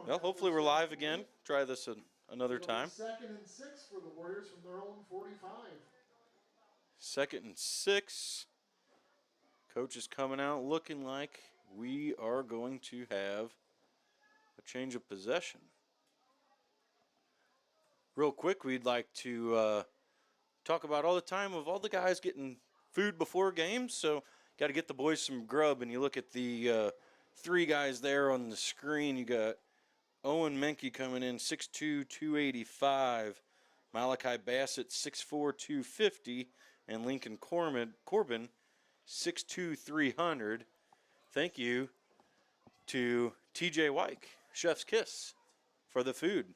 Well, hopefully we're live again. Try this another time. 2nd and 6 for the Warriors from their own 45. 2nd and 6. Coach is coming out looking like we are going to have a change of possession. Real quick, we'd like to talk about all the time of all the guys getting food before games. So got to get the boys some grub. And you look at the 3 guys there on the screen. You got Owen Menke coming in 6'2", 285. Malachi Bassett 6'4", 250. And Lincoln Corbin 6'2", 300. Thank you to TJ Wyke, Chef's Kiss, for the food.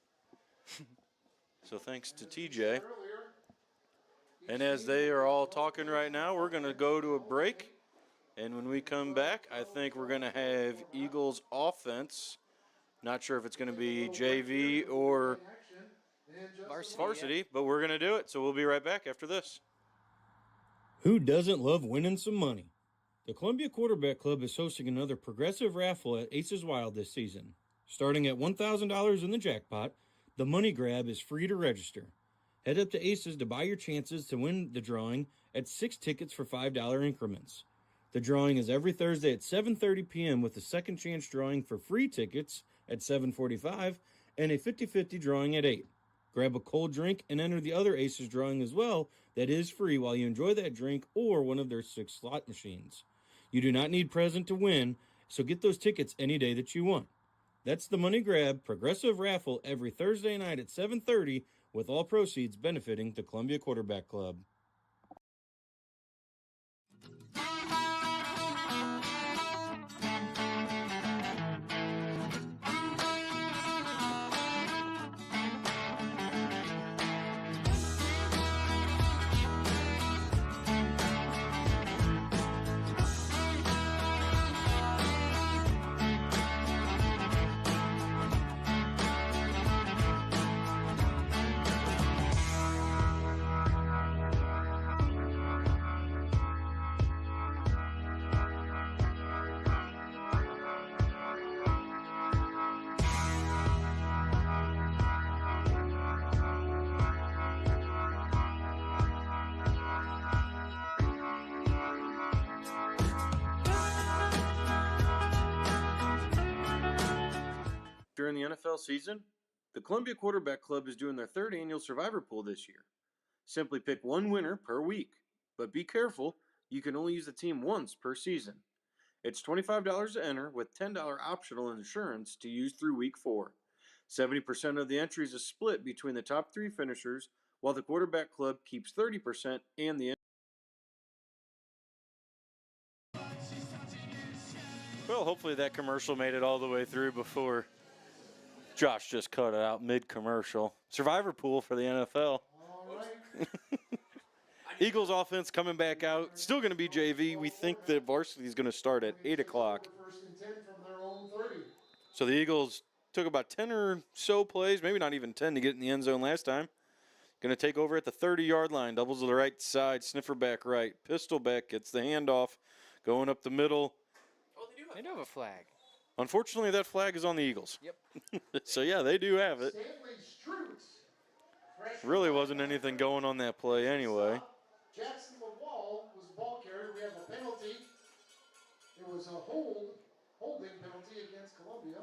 So thanks to TJ. And as they are all talking right now, we're going to go to a break. And when we come back, I think we're going to have Eagles offense. Not sure if it's going to be JV or varsity, but we're going to do it. So we'll be right back after this. Who doesn't love winning some money? The Columbia Quarterback Club is hosting another progressive raffle at Aces Wild this season. Starting at $1,000 in the jackpot, the money grab is free to register. Head up to Aces to buy your chances to win the drawing at 6 tickets for $5 increments. The drawing is every Thursday at 7:30 p.m. with a second chance drawing for free tickets at 7:45 and a 50-50 drawing at 8. Grab a cold drink and enter the other Aces drawing as well that is free while you enjoy that drink or one of their 6 slot machines. You do not need present to win, so get those tickets any day that you want. That's the Money Grab Progressive Raffle every Thursday night at 7:30 with all proceeds benefiting the Columbia Quarterback Club. During the NFL season, the Columbia Quarterback Club is doing their 3rd annual Survivor Pool this year. Simply pick one winner per week, but be careful, you can only use the team once per season. It's $25 to enter with $10 optional insurance to use through week 4. 70% of the entries is split between the top 3 finishers, while the Quarterback Club keeps 30% and the Well, hopefully that commercial made it all the way through before Josh just cut it out mid-commercial. Survivor Pool for the NFL. Eagles offense coming back out. Still going to be JV. We think that varsity is going to start at 8 o'clock. So the Eagles took about 10 or so plays, maybe not even 10 to get in the end zone last time. Going to take over at the 30-yard line. Doubles to the right side, sniffer back right. Pistol back gets the handoff. Going up the middle. Oh, they do have a flag. Unfortunately, that flag is on the Eagles. Yep. So, yeah, they do have it. Really wasn't anything going on that play anyway. Jackson LaWall was the ball carrier. We have a penalty. It was a holding penalty against Columbia.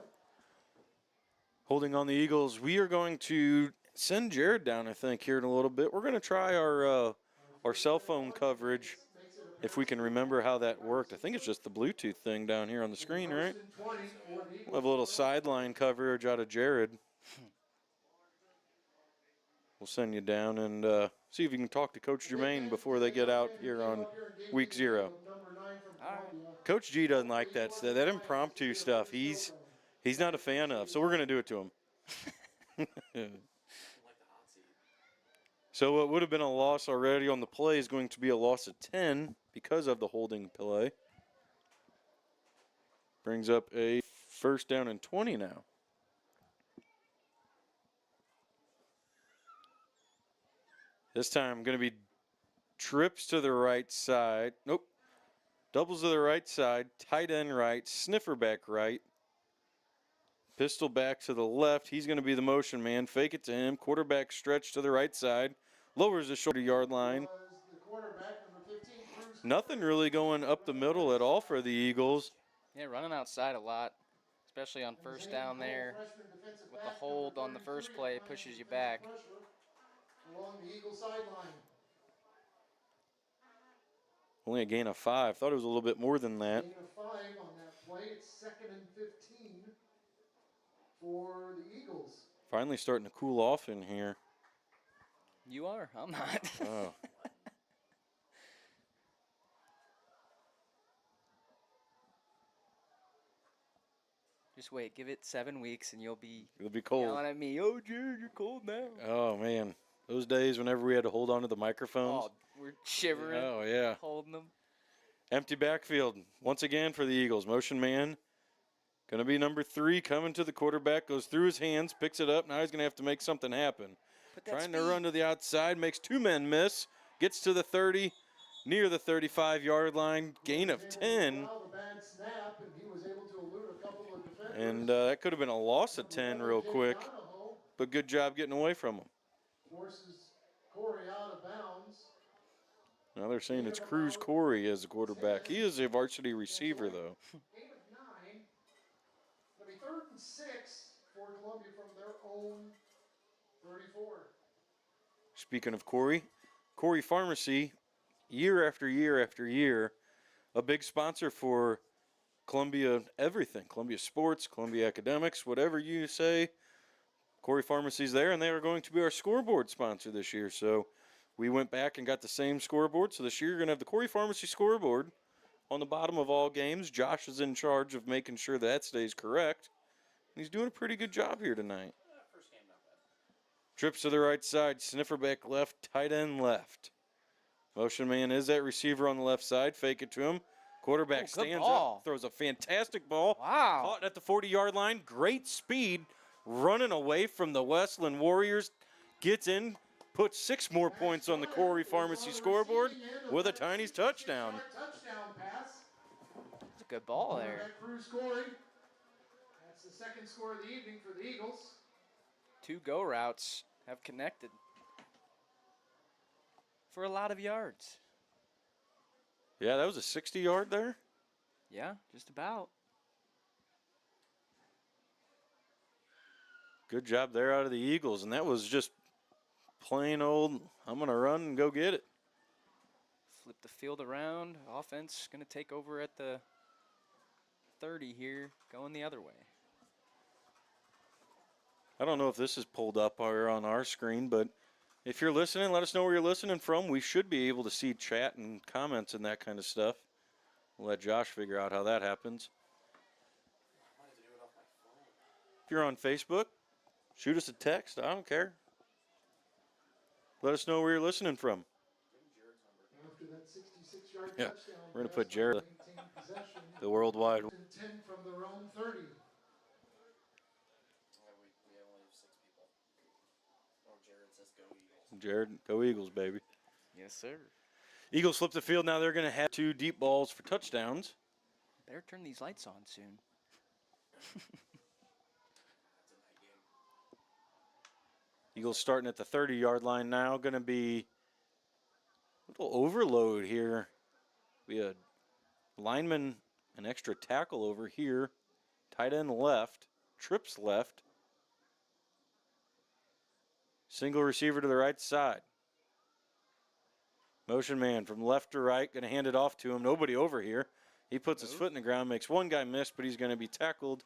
Holding on the Eagles. We are going to send Jared down, I think, here in a little bit. We're going to try our cell phone coverage, if we can remember how that worked. I think it's just the Bluetooth thing down here on the screen, right? We'll have a little sideline coverage out of Jared. We'll send you down and see if you can talk to Coach Jermaine before they get out here on week 0. Coach G doesn't like that stuff. That impromptu stuff, he's not a fan of. So we're going to do it to him. So what would have been a loss already on the play is going to be a loss of 10 because of the holding play. Brings up a 1st down and 20 now. This time going to be trips to the right side. Nope. Doubles to the right side, tight end right, sniffer back right. Pistol back to the left. He's going to be the motion man. Fake it to him. Quarterback stretch to the right side. Lowers the shoulder yard line. Was the quarterback, number 15, Cruz Nothing really going up the middle at all for the Eagles. Yeah, running outside a lot, especially on first down there. With the hold on the first play, it pushes you back. Along the Eagle sideline. Only a gain of 5. Thought it was a little bit more than that. Gain of 5 on that play. It's 2nd and 15 for the Eagles. Finally starting to cool off in here. You are. I'm not. Oh. Just wait. Give it 7 weeks, and you'll be It'll be cold. yelling at me. Oh, Jared, you're cold now. Oh, man. Those days whenever we had to hold on to the microphones. Oh, we're shivering, Oh, yeah. holding them. Empty backfield once again for the Eagles. Motion man. Going to be number 3 coming to the quarterback. Goes through his hands, picks it up. Now he's going to have to make something happen. Put that Trying to speed. run to the outside. Makes 2 men miss. Gets to the 30. Near the 35-yard line. Gain of 10. And that could have been a loss of 10 real quick. But good job getting away from him. Forces Corey out of bounds. Now they're saying it's Cruz Corey as the quarterback. He is a varsity receiver, though. Gain of 9. It'll be 3rd and 6 for Columbia from their own 34. Speaking of Corey, Corey Pharmacy, year after year after year, a big sponsor for Columbia everything. Columbia sports, Columbia academics, whatever you say. Corey Pharmacy's there, and they are going to be our scoreboard sponsor this year. So we went back and got the same scoreboard. So this year you're going to have the Corey Pharmacy scoreboard on the bottom of all games. Josh is in charge of making sure that stays correct. And he's doing a pretty good job here tonight. Trips to the right side, sniffer back left, tight end left. Motion man is that receiver on the left side. Fake it to him. Quarterback good stands ball. up, throws a fantastic ball. Wow. Caught at the 40-yard line. Great speed. Running away from the Westland Warriors. Gets in, puts 6 more points on the Corey Pharmacy scoreboard with a Tiny's touchdown. Touchdown pass. It's a good ball there. Quarterback Cruz Corey. That's the 2nd score of the evening for the Eagles. 2 go routes have connected for a lot of yards. Yeah, that was a 60-yard there. Yeah, just about. Good job there out of the Eagles, and that was just plain old, I'm going to run and go get it. Flip the field around. Offense going to take over at the 30 here, going the other way. I don't know if this is pulled up or on our screen, but if you're listening, let us know where you're listening from. We should be able to see chat and comments and that kind of stuff. We'll let Josh figure out how that happens. If you're on Facebook, shoot us a text. I don't care. Let us know where you're listening from. After that 66-yard Yeah, touchdown we're gonna pass, put Jared, maintain possession. the worldwide. 10 from their own 30. Jared, go Eagles, baby. Yes, sir. Eagles flip the field. Now they're going to have 2 deep balls for touchdowns. Better turn these lights on soon. Eagles starting at the 30-yard line now. Going to be a little overload here. We had lineman, an extra tackle over here. Tight end left. Trips left. Single receiver to the right side. Motion man from left to right. Going to hand it off to him. Nobody over here. He puts his foot in the ground. Makes one guy miss, but he's going to be tackled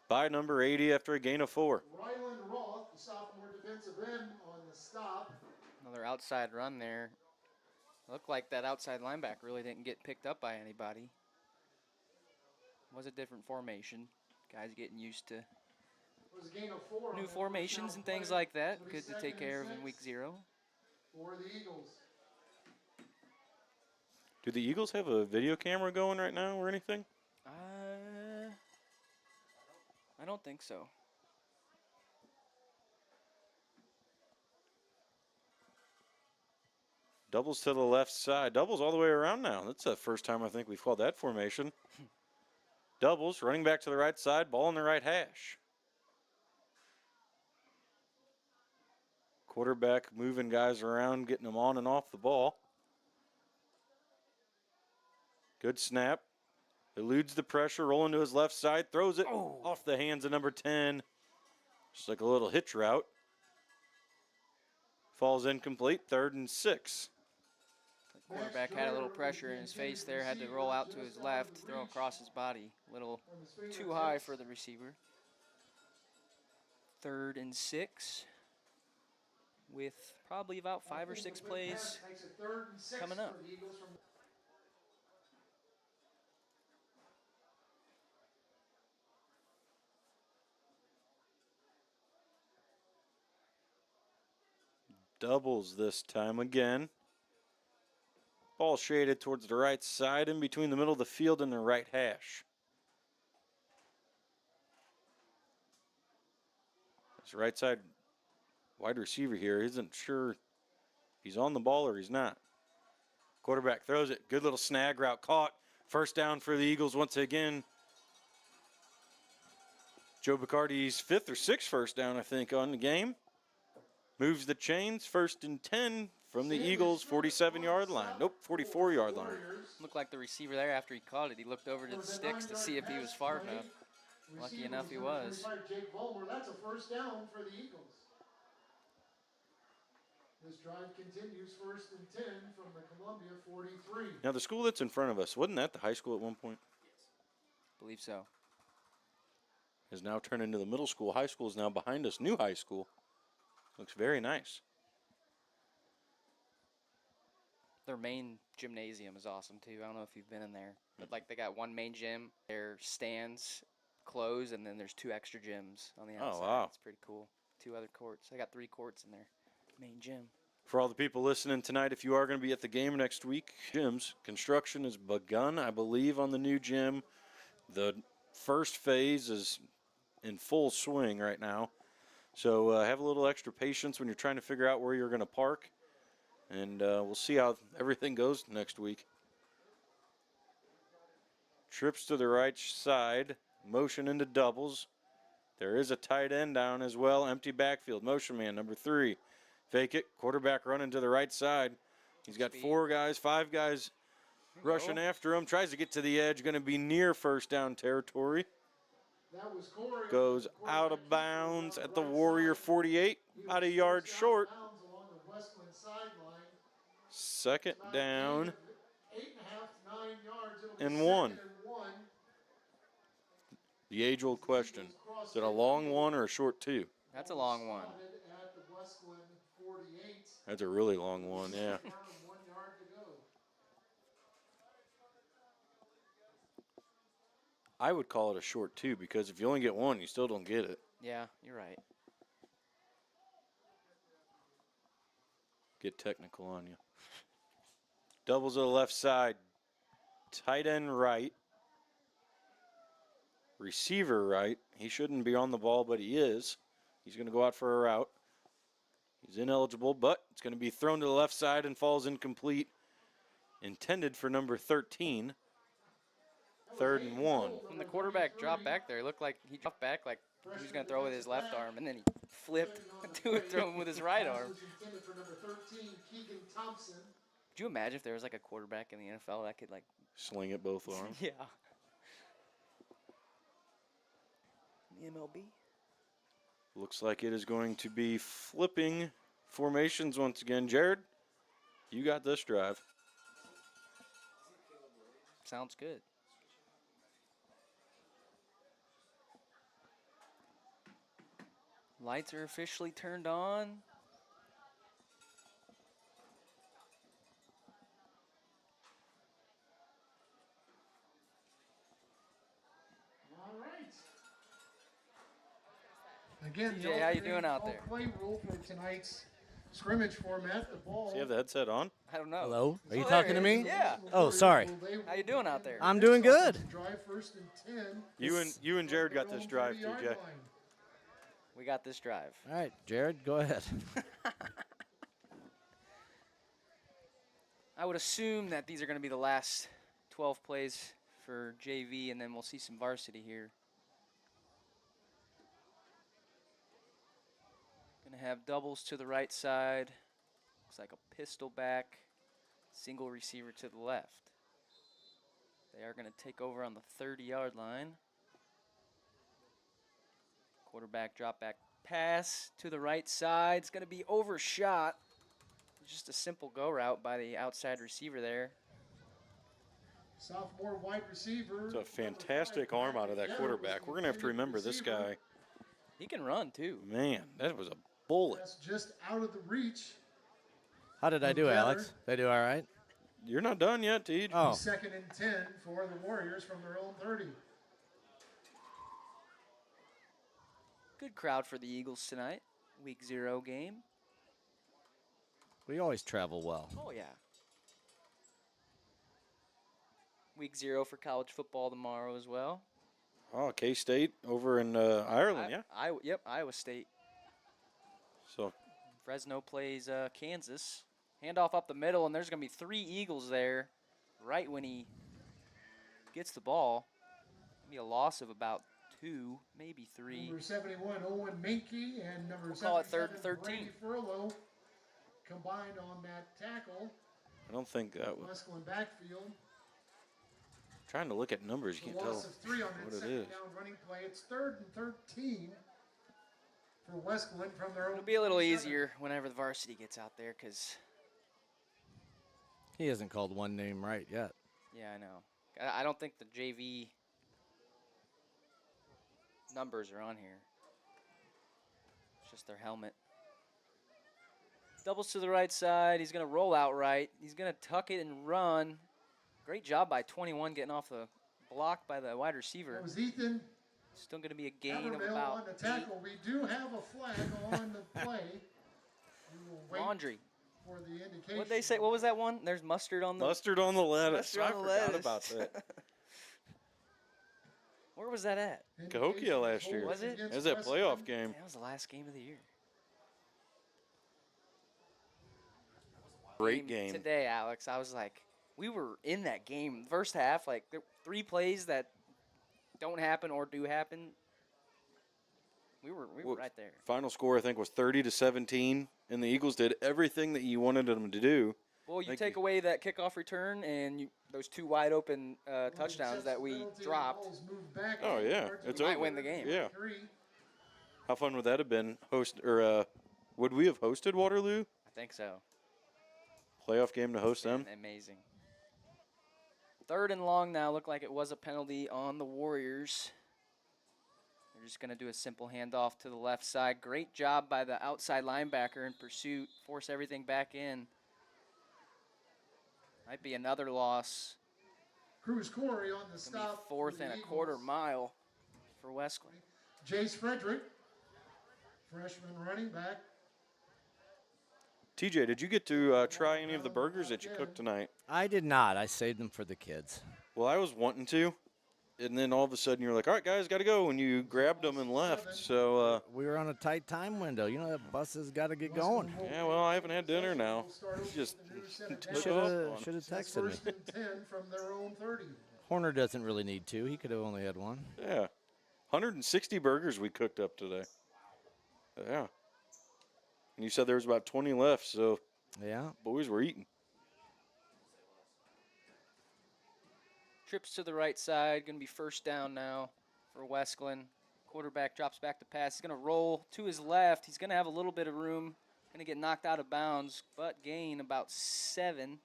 by number 80 after a gain of 4. Ryland Roth, the sophomore defensive end, on the stop. Another outside run there. Looked like that outside linebacker really didn't get picked up by anybody. Was a different formation. Guys getting used to Was a gain of 4 on new that formations first and down things play. like that. It'll be Good to 2nd take and care of in 6 week 0. for the Eagles. Do the Eagles have a video camera going right now or anything? I don't think so. Doubles to the left side. Doubles all the way around now. That's the first time I think we've called that formation. Doubles, running back to the right side, ball in the right hash. Quarterback moving guys around, getting them on and off the ball. Good snap. Eludes the pressure, rolling to his left side, throws it off the hands of number 10. Just like a little hitch route. Falls incomplete, 3rd and 6. The quarterback had a little pressure in his face there, had to roll out to his left, throw across his body. A little too high for the receiver. 3rd and 6 with probably about 5 or 6 plays coming up. Doubles this time again. Ball shaded towards the right side, in between the middle of the field and the right hash. This right side wide receiver here isn't sure if he's on the ball or he's not. Quarterback throws it. Good little snag route caught. First down for the Eagles once again. Joe Bacardi's 5th or 6th first down, I think, on the game. Moves the chains, 1st and 10 from the Eagles' 47-yard line. Nope, 44-yard line. Looked like the receiver there after he caught it. He looked over to the sticks to see if he was far enough. Lucky enough he was. Jake Vollmer, that's a first down for the Eagles. This drive continues, 1st and 10 from the Columbia 43. Now, the school that's in front of us, wasn't that the high school at one point? Believe so. Has now turned into the middle school. High school is now behind us. New high school. Looks very nice. Their main gymnasium is awesome too. I don't know if you've been in there, but like they got one main gym, their stands close, and then there's 2 extra gyms on the outside. Oh, wow. It's pretty cool. 2 other courts. They got 3 courts in their main gym. For all the people listening tonight, if you are going to be at the game next week, gyms, construction has begun, I believe, on the new gym. The first phase is in full swing right now. So have a little extra patience when you're trying to figure out where you're going to park. And we'll see how everything goes next week. Trips to the right side. Motion into doubles. There is a tight end down as well. Empty backfield. Motion man, number 3. Fake it. Quarterback running to the right side. He's got 4 guys, 5 guys rushing after him. Tries to get to the edge. Going to be near first down territory. Goes out of bounds at the Warrior 48. About a yard short. 2nd down and 1. The age-old question, is it a long one or a short 2? That's a long one. That's a really long one, yeah. I would call it a short 2 because if you only get 1, you still don't get it. Yeah, you're right. Get technical on you. Doubles to the left side. Tight end right. Receiver right. He shouldn't be on the ball, but he is. He's going to go out for a route. He's ineligible, but it's going to be thrown to the left side and falls incomplete. Intended for number 13. 3rd and 1. When the quarterback dropped back there, it looked like he dropped back like he was going to throw with his left arm, and then he flipped to throw him with his right arm. Could you imagine if there was like a quarterback in the NFL that could like Sling it both arms. yeah. The MLB. Looks like it is going to be flipping formations once again. Jared, you got this drive. Sounds good. Lights are officially turned on. All right. Again, TJ, how you doing out there? Play rule for tonight's scrimmage format. The ball. Does he have the headset on? I don't know. Hello? Are you Oh, talking there to he is. me? Yeah. Oh, sorry. How you doing out there? I'm doing good. Drive 1st and 10. You and Jared got this drive, TJ. We got this drive. All right, Jared, go ahead. I would assume that these are going to be the last 12 plays for JV, and then we'll see some varsity here. Going to have doubles to the right side. Looks like a pistol back, single receiver to the left. They are going to take over on the 30-yard line. Quarterback drop back pass to the right side. It's going to be overshot. Just a simple go route by the outside receiver there. Sophomore wide receiver. It's a fantastic arm out of that quarterback. We're going to have to remember this guy. He can run, too. Man, that was a bullet. That's just out of the reach. How did I do, Alex? Did I do all right? You're not done yet, Tej. Oh. 2nd and 10 for the Warriors from their own 30. Good crowd for the Eagles tonight. Week 0 game. We always travel well. Oh, yeah. Week 0 for college football tomorrow as well. Oh, K-State over in Ireland, yeah? Yep, Iowa State. So Fresno plays Kansas. Handoff up the middle, and there's going to be 3 Eagles there right when he gets the ball. Maybe a loss of about 2, maybe 3. Number 71, Owen Minke, and number We'll call it 3rd 77, and 13. Brady Furlow, combined on that tackle. I don't think that was. Westland backfield. Trying to look at numbers, you The can't loss tell of 3 on that what it second is. down running play. It's 3rd and 13 for Westland from their own. It'll be a little 27. easier whenever the varsity gets out there because, He hasn't called one name right yet. yeah, I know. I don't think the JV numbers are on here. It's just their helmet. Doubles to the right side. He's going to roll out right. He's going to tuck it and run. Great job by 21 getting off the block by the wide receiver. That was Ethan Still going to be a gain of Abermill about on the tackle. We do have a flag on the play. We will wait Laundry. for the indication. What'd they say? What was that one? There's mustard on the Mustard on the lettuce. mustard I on the forgot lettuce. about that. Where was that at? Cahokia last year. Was it? That was that playoff game. That was the last game of the year. Great game. Today, Alex. I was like, we were in that game. First half, like there were 3 plays that don't happen or do happen. We were Well, right there. Final score, I think, was 30-17, and the Eagles did everything that you wanted them to do. Well, you Thank take you. away that kickoff return and those 2 wide open touchdowns that we dropped. Oh, yeah. It's might over. win the game. Yeah. How fun would that have been? Would we have hosted Waterloo? I think so. Playoff game to host them? Amazing. 3rd and long now. Looked like it was a penalty on the Warriors. They're just going to do a simple handoff to the left side. Great job by the outside linebacker in pursuit. Force everything back in. Might be another loss. Cruz Corey on the It's going to stop. be 4th and a quarter mile for Westland. Jace Frederick, freshman running back. TJ, did you get to try any of the burgers that you cooked tonight? I did not. I saved them for the kids. Well, I was wanting to, and then all of a sudden you're like, all right, guys, got to go, and you grabbed them and left. So, We were on a tight time window. You know that bus has got to get going. yeah, well, I haven't had dinner now. Just took Should off have on it. texted me. 1st and 10 from their own 30. Horner doesn't really need 2. He could have only had 1. Yeah. 160 burgers we cooked up today. Yeah. And you said there was about 20 left, so Yeah. boys were eating. Trips to the right side. Going to be 1st down now for Westland. Quarterback drops back to pass. He's going to roll to his left. He's going to have a little bit of room. Going to get knocked out of bounds, but gain about 7.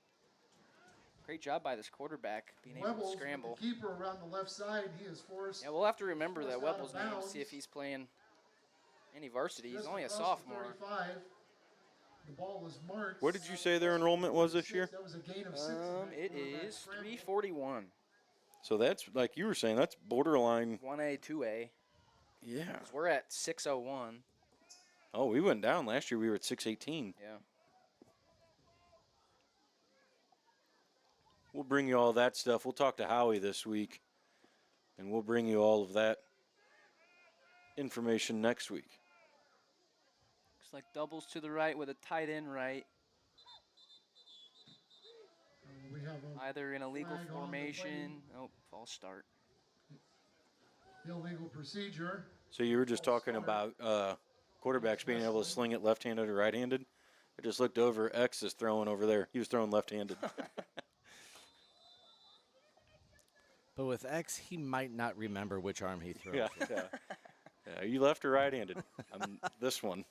Great job by this quarterback being able Webbles to scramble. with the keeper around the left side. He is forced. Yeah, we'll have to remember that Forced out of Webbles name, see if bounds. he's playing any varsity. He's just only a across the sophomore. 35. The ball was marked. What did you say their enrollment was this year? That was a gain of 6. on that It quarterback is scramble. 341. So that's, like you were saying, that's borderline. 1A, 2A. Yeah. 'Cause we're at 601. Oh, we went down last year. We were at 618. Yeah. We'll bring you all that stuff. We'll talk to Howie this week, and we'll bring you all of that information next week. Looks like doubles to the right with a tight end right. We have a Either in a legal Flag on the formation. Oh, false start. illegal procedure. So you were just talking about quarterbacks being able to sling it left-handed or right-handed. I just looked over. X is throwing over there. He was throwing left-handed. But with X, he might not remember which arm he throws. Yeah, with. yeah. Yeah, are you left or right-handed? I'm this one.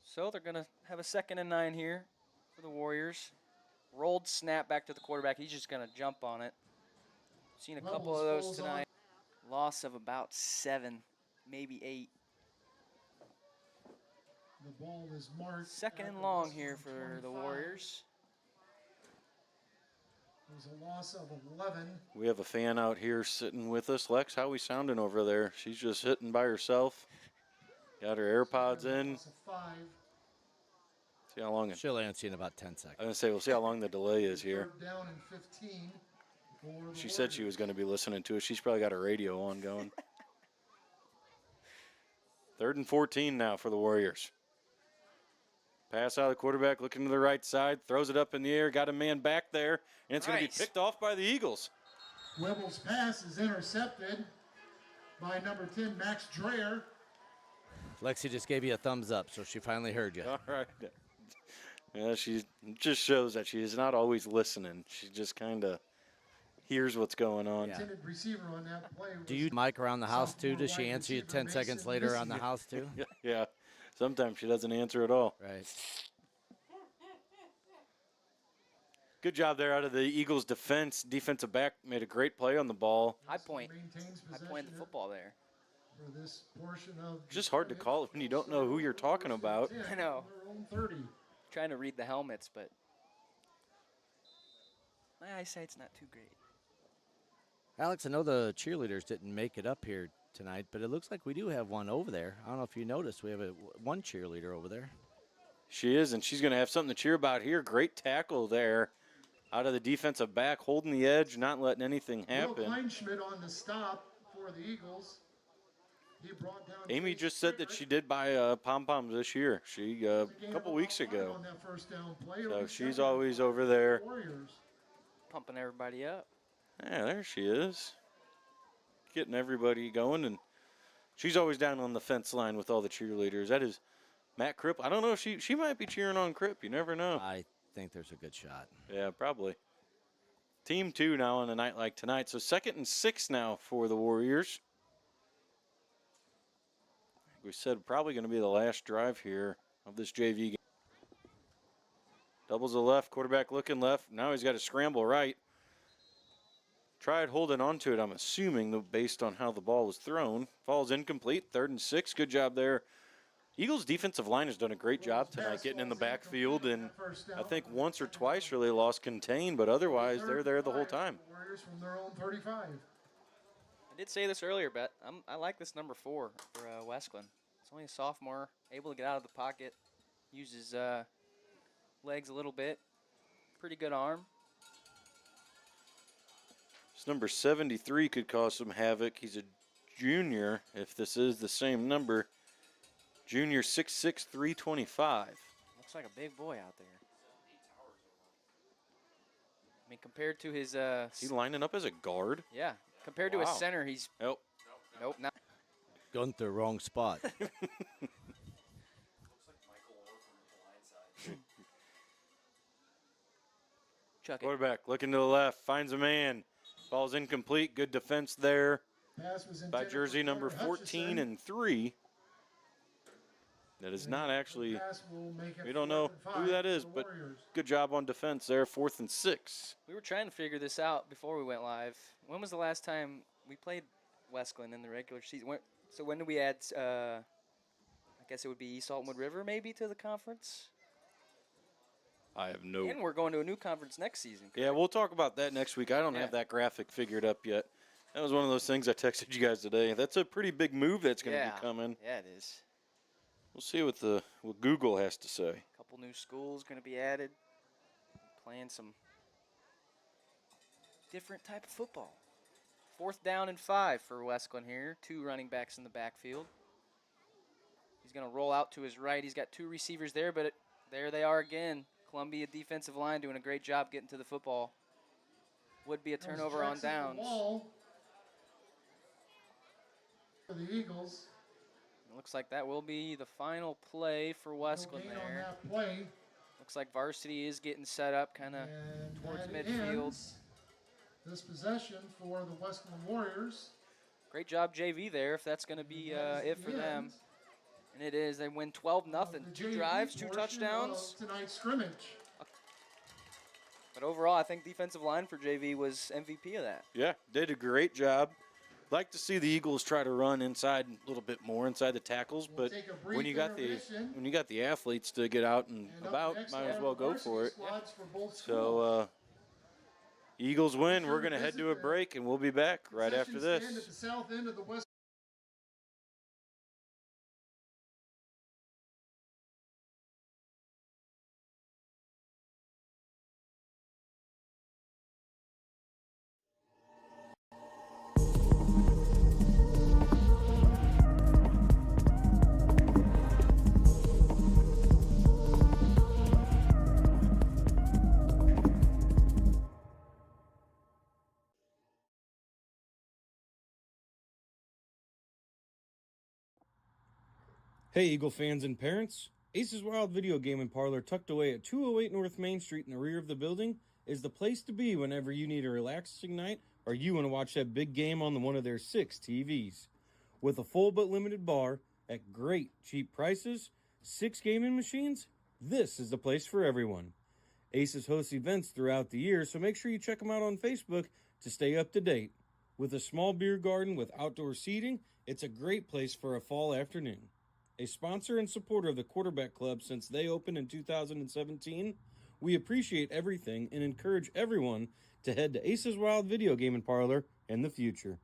So they're going to have a 2nd and 9 here for the Warriors. Rolled snap back to the quarterback. He's just going to jump on it. Seen a couple of those tonight. Loss of about 7, maybe 8. The ball is marked. 2nd at and the long Western here for the 25. Warriors. There's a loss of 11. We have a fan out here sitting with us. Lex, how we sounding over there? She's just hitting by herself. Got her AirPods in. Loss of 5. See how long it. She'll answer in about 10 seconds. I'm gonna say we'll see how long the delay is here. Third down and 15 for the She said she was Warriors. going to be listening to us. She's probably got her radio on going. 3rd and 14 now for the Warriors. Pass out of the quarterback, looking to the right side, throws it up in the air, got a man back there, and it's going to be Nice. picked off by the Eagles. Webble's pass is intercepted by number 10, Max Dreyer. Lexi just gave you a thumbs up, so she finally heard you. All right. Yeah, she just shows that she is not always listening. She just kind of hears what's going on. Yeah. Intended receiver on that play. Do was you mic around the house too? Does she wide answer you receiver 10 seconds Mason later on the Missy. house too? Yeah. Sometimes she doesn't answer at all. Right. Good job there out of the Eagles' defense. Defensive back made a great play on the ball. High point. Maintains High possession point the football there. for this portion of the Just hard to tournament. call it when you don't know who you're talking about. 10 I know. on their own 30. Trying to read the helmets, but my eyesight's not too great. Alex, I know the cheerleaders didn't make it up here tonight, but it looks like we do have one over there. I don't know if you noticed. We have one cheerleader over there. She is, and she's going to have something to cheer about here. Great tackle there out of the defensive back, holding the edge, not letting anything Will happen. Kleinschmidt on the stop for the Eagles. He brought down Amy Chase just said that Strickert. she did buy pom-poms this year. She a Gain of couple about weeks 5 ago. on that first down play. So It'll be she's 2nd and always 5 over for there. the Warriors. Pumping everybody up. Yeah, there she is. Getting everybody going, and she's always down on the fence line with all the cheerleaders. That is Matt Kripp. I don't know if she might be cheering on Kripp. You never know. I think there's a good shot. Yeah, probably. Team 2 now on a night like tonight. So 2nd and 6 now for the Warriors. Like we said, probably going to be the last drive here of this JV game. Doubles the left, quarterback looking left. Now he's got to scramble right. Tried holding on to it, I'm assuming, based on how the ball was thrown. Falls incomplete, 3rd and 6. Good job there. Eagles' defensive line has done a great job tonight getting in the backfield, and I think once or twice really lost contain, but otherwise they're there the whole time. Warriors from their own 35. I did say this earlier, but I like this number 4 for Westland. It's only a sophomore, able to get out of the pocket, uses legs a little bit. Pretty good arm. This number 73 could cause some havoc. He's a junior, if this is the same number. Junior 6'6", 325. Looks like a big boy out there. I mean, compared to his Is he lining up as a guard? yeah, compared to his Wow. center, he's Nope. nope, not. Gunther, wrong spot. Chuck it. Quarterback looking to the left, finds a man. Ball's incomplete. Good defense there Pass was by intended jersey for number Carter 14 Hutchison. and 3. That is not actually, Pass will make it we don't 4th know and who 5 that is, for the but Warriors. good job on defense there. 4th and 6. We were trying to figure this out before we went live. When was the last time we played Westland in the regular season? When did we add? I guess it would be East Saltwood River maybe to the conference. I have no. And we're going to a new conference next season. Yeah, we'll talk about that next week. I don't have Yeah. that graphic figured up yet. That was one of those things I texted you guys today. That's a pretty big move that's going to Yeah. be coming. Yeah, it is. We'll see what Google has to say. A couple new schools going to be added. Playing some different type of football. 4th down and 5 for Westland here. 2 running backs in the backfield. He's going to roll out to his right. He's got 2 receivers there, but there they are again. Columbia defensive line doing a great job getting to the football. would be a That was turnover on Jackson to the downs. wall for the Eagles. It looks like that will be the final play for No Westland gain on there. that play. Looks like varsity is getting set up kind of And towards that midfield. ends this possession for the Westland Warriors. Great job JV there if that's going to be That is it the for them. end And it is. They win 12-0. of the 2 JV drives, 2 portion touchdowns. of tonight's scrimmage. But overall, I think defensive line for JV was MVP of that. Yeah, did a great job. Like to see the Eagles try to run inside a little bit more inside the tackles, We'll but take a brief when you got the intermission. athletes to get out and And up about, next might are as well the go varsity for it. squads for both So schools. Eagles win. Sure We're to going to head visit to a the break, and we'll be back right after Concession stand this. at the south end of the West. Hey, Eagle fans and parents. Aces Wild Video Game and Parlor, tucked away at 208 North Main Street in the rear of the building, is the place to be whenever you need a relaxing night or you want to watch that big game on one of their 6 TVs. With a full but limited bar at great cheap prices, 6 gaming machines, this is the place for everyone. Aces hosts events throughout the year, so make sure you check them out on Facebook to stay up to date. With a small beer garden with outdoor seating, it's a great place for a fall afternoon. A sponsor and supporter of the Quarterback Club since they opened in 2017, we appreciate everything and encourage everyone to head to Aces Wild Video Game and Parlor in the future.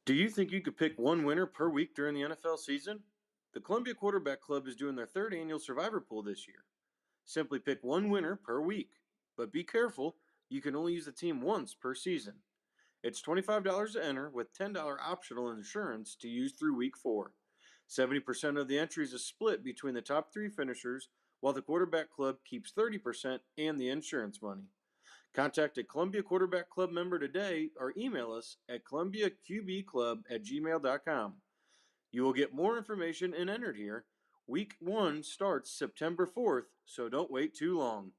Do you think you could pick one winner per week during the NFL season? The Columbia Quarterback Club is doing their 3rd annual Survivor Pool this year. Simply pick one winner per week, but be careful, you can only use the team once per season. It's $25 to enter with $10 optional insurance to use through week 4. 70% of the entries is split between the top 3 finishers, while the Quarterback Club keeps 30% and the insurance money. Contact a Columbia Quarterback Club member today or email us at columbiaqbclub@gmail.com. You will get more information and entered here. Week 1 starts September 4th, so don't wait too long.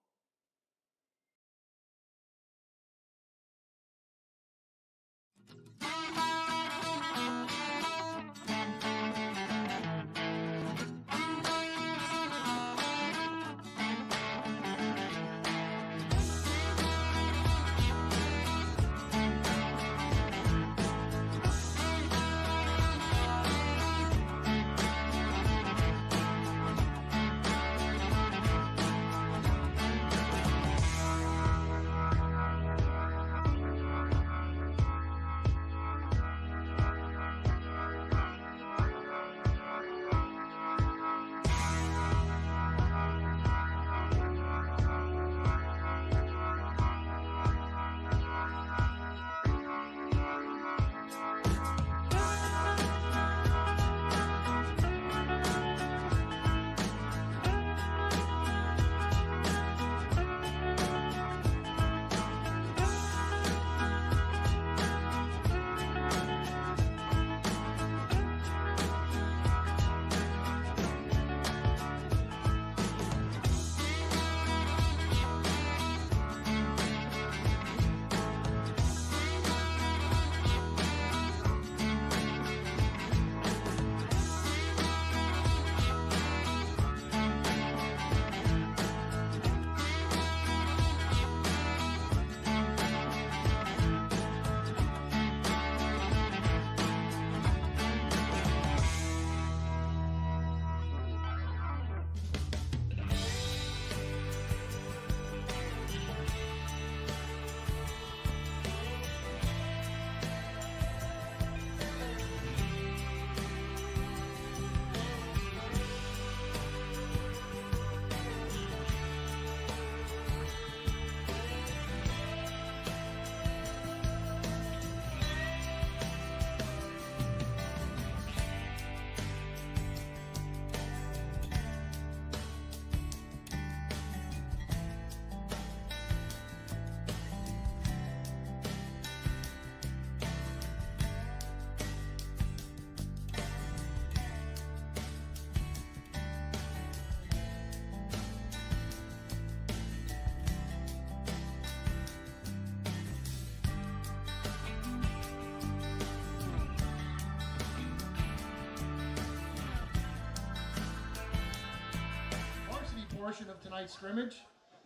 portion of tonight's scrimmage.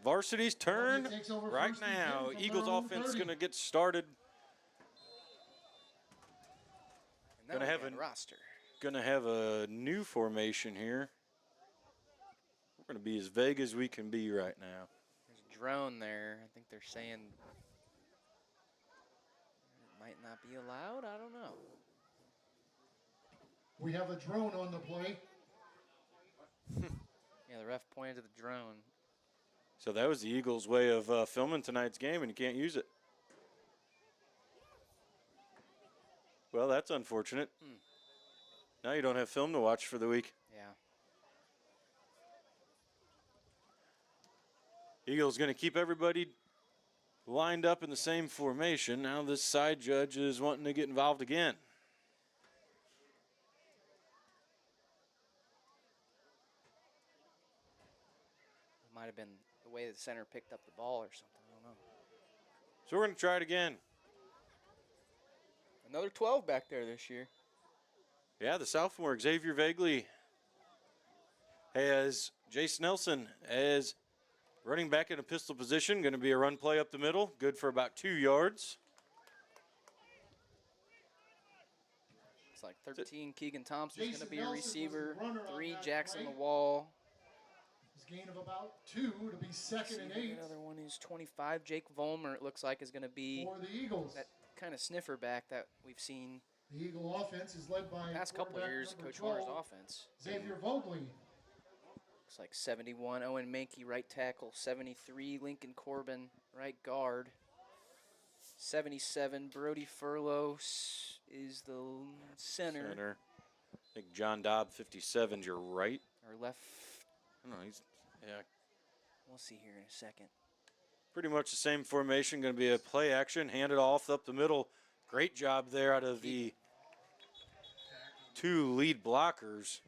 Varsity's turn takes over right first and 10 now. from Eagles their own offense 30. going to get started. And now Gonna we have got a- roster. Going to have a new formation here. We're going to be as vague as we can be right now. There's a drone there. I think they're saying it might not be allowed. I don't know. We have a drone on the play. Yeah, the ref pointed to the drone. So that was the Eagles' way of filming tonight's game, and you can't use it. Well, that's unfortunate. Now you don't have film to watch for the week. Yeah. Eagles going to keep everybody lined up in the same formation. Now this side judge is wanting to get involved again. It might have been the way the center picked up the ball or something. I don't know. So we're going to try it again. Another 12 back there this year. Yeah, the sophomore Xavier Vagley has Jace Nelson as running back in a pistol position. Going to be a run play up the middle. Good for about 2 yards. It's like 13. Keegan Thompson's going to Jason be a Nelson was the receiver. runner on 3, that Jackson play. the wall. His gain of about 2 to be second and 8 Another one is 25. Jake Vollmer, it looks like, is going to be for the Eagles. that kind of sniffer back that we've seen The Eagle offense is led by past couple quarterback years. number Coach Horner's 12, offense. Xavier Vogley. Looks like 71. Owen Mankey, right tackle. 73. Lincoln Corbin, right guard. 77. Brody Furlow is the center. I think John Dobb, 57's your right. Or left. I don't know. He's, yeah, We'll see here in a second. pretty much the same formation. Going to be a play action. Hand it off up the middle. Great job there out of the 2 lead blockers.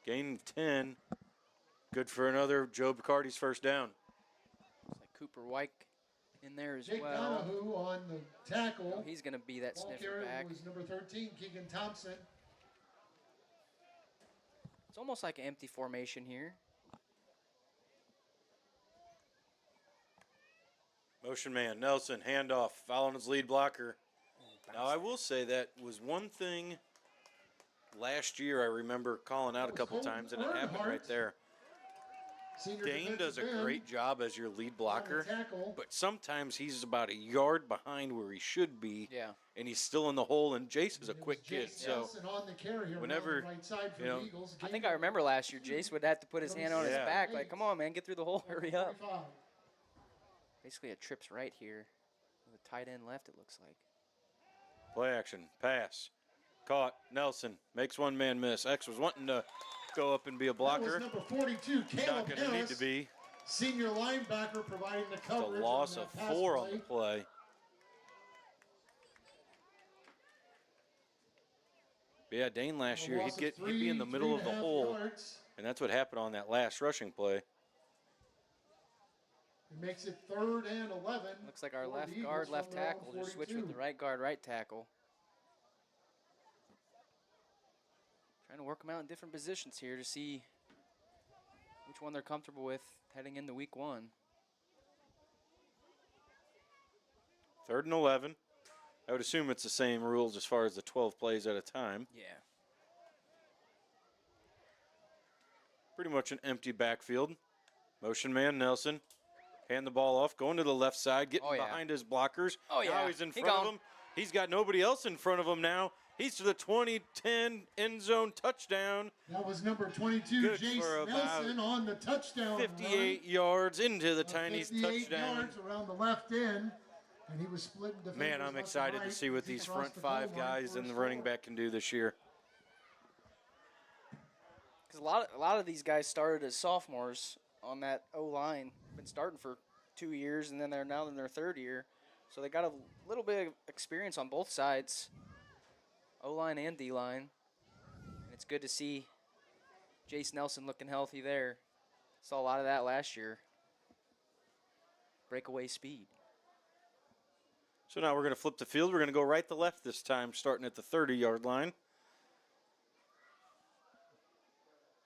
Gain of 10. Good for another Joe Bacardi's first down. Looks like Cooper White in there as Jake well. Donahue on the tackle. Oh, he's going to be that Ball sniffer carrier back. was number 13, Keegan Thompson. It's almost like an empty formation here. Motion man, Nelson, handoff, following his lead blocker. Now, I will say that was one thing last year I remember calling out a couple times, and it happened right there. Senior Dane does a defensive end great job as your lead on the blocker, tackle. but sometimes he's about a yard behind where he should be, Yeah. and he's still in the hole, and Jace is a It was quick kid. Jace So, Nelson on the carry here whenever, on the right side for you know, the Eagles. I think I remember last year, Jace would have to put his hand on his Yeah. back, like, come on, man, get through the hole, hurry up. 45. Basically a trips right here. With a tight end left, it looks like. play action, pass, caught, Nelson, makes one man miss. X was wanting to go up and be a That was blocker. number 42, Not Caleb going to need Harris, to be. senior linebacker, providing the It's a coverage. loss on of that pass 4 on play. the play. But yeah, Dane last A year, loss of he'd be in the middle of the 3.5 hole, yards. and that's what happened on that last rushing play. It makes it 3rd and 11. Looks like our for the left Eagles guard, from left their own tackle just switched with the 42. right guard, right tackle. Trying to work them out in different positions here to see which one they're comfortable with heading into week 1. 3rd and 11. I would assume it's the same rules as far as the 12 plays at a time. Yeah. Pretty much an empty backfield. Motion man Nelson. Hand the ball off, going to the left side, getting Oh, yeah. behind his blockers. Oh, Now yeah. he's in He front of gone. him. He's got nobody else in front of him now. He's to the 20-10 end zone touchdown. That was number 22, Good for Jace about Nelson on the touchdown 58 yards into the run. Chinese 58 touchdown. yards around the left end, and he was splitting defenders Man, I'm left and excited to right see what as he these crossed front the goal 5 line guys for and the his running score. back can do this year. Because a lot of these guys started as sophomores on that O-line. Been starting for 2 years, and then they're now in their 3rd year. So they got a little bit of experience on both sides, O-line and D-line. And it's good to see Jace Nelson looking healthy there. Saw a lot of that last year. Breakaway speed. So now we're going to flip the field. We're going to go right to left this time, starting at the 30-yard line.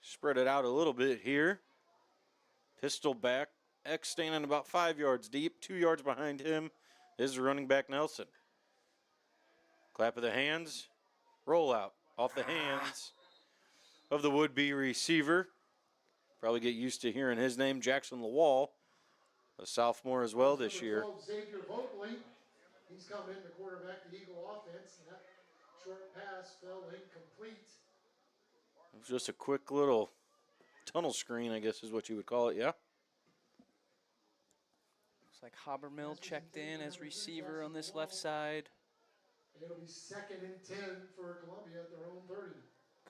Spread it out a little bit here. Pistol back. X standing about 5 yards deep. 2 yards behind him is the running back Nelson. Clap of the hands. Roll out off the hands of the would-be receiver. Probably get used to hearing his name, Jackson Lawal, a sophomore as well this year. Xavier Vogley. He's coming in the quarterback, the Eagle offense, and that short pass fell incomplete. It was just a quick little tunnel screen, I guess is what you would call it, yeah? Looks like Habermill checked in as receiver on this left side. It'll be 2nd and 10 for Columbia at their own 30.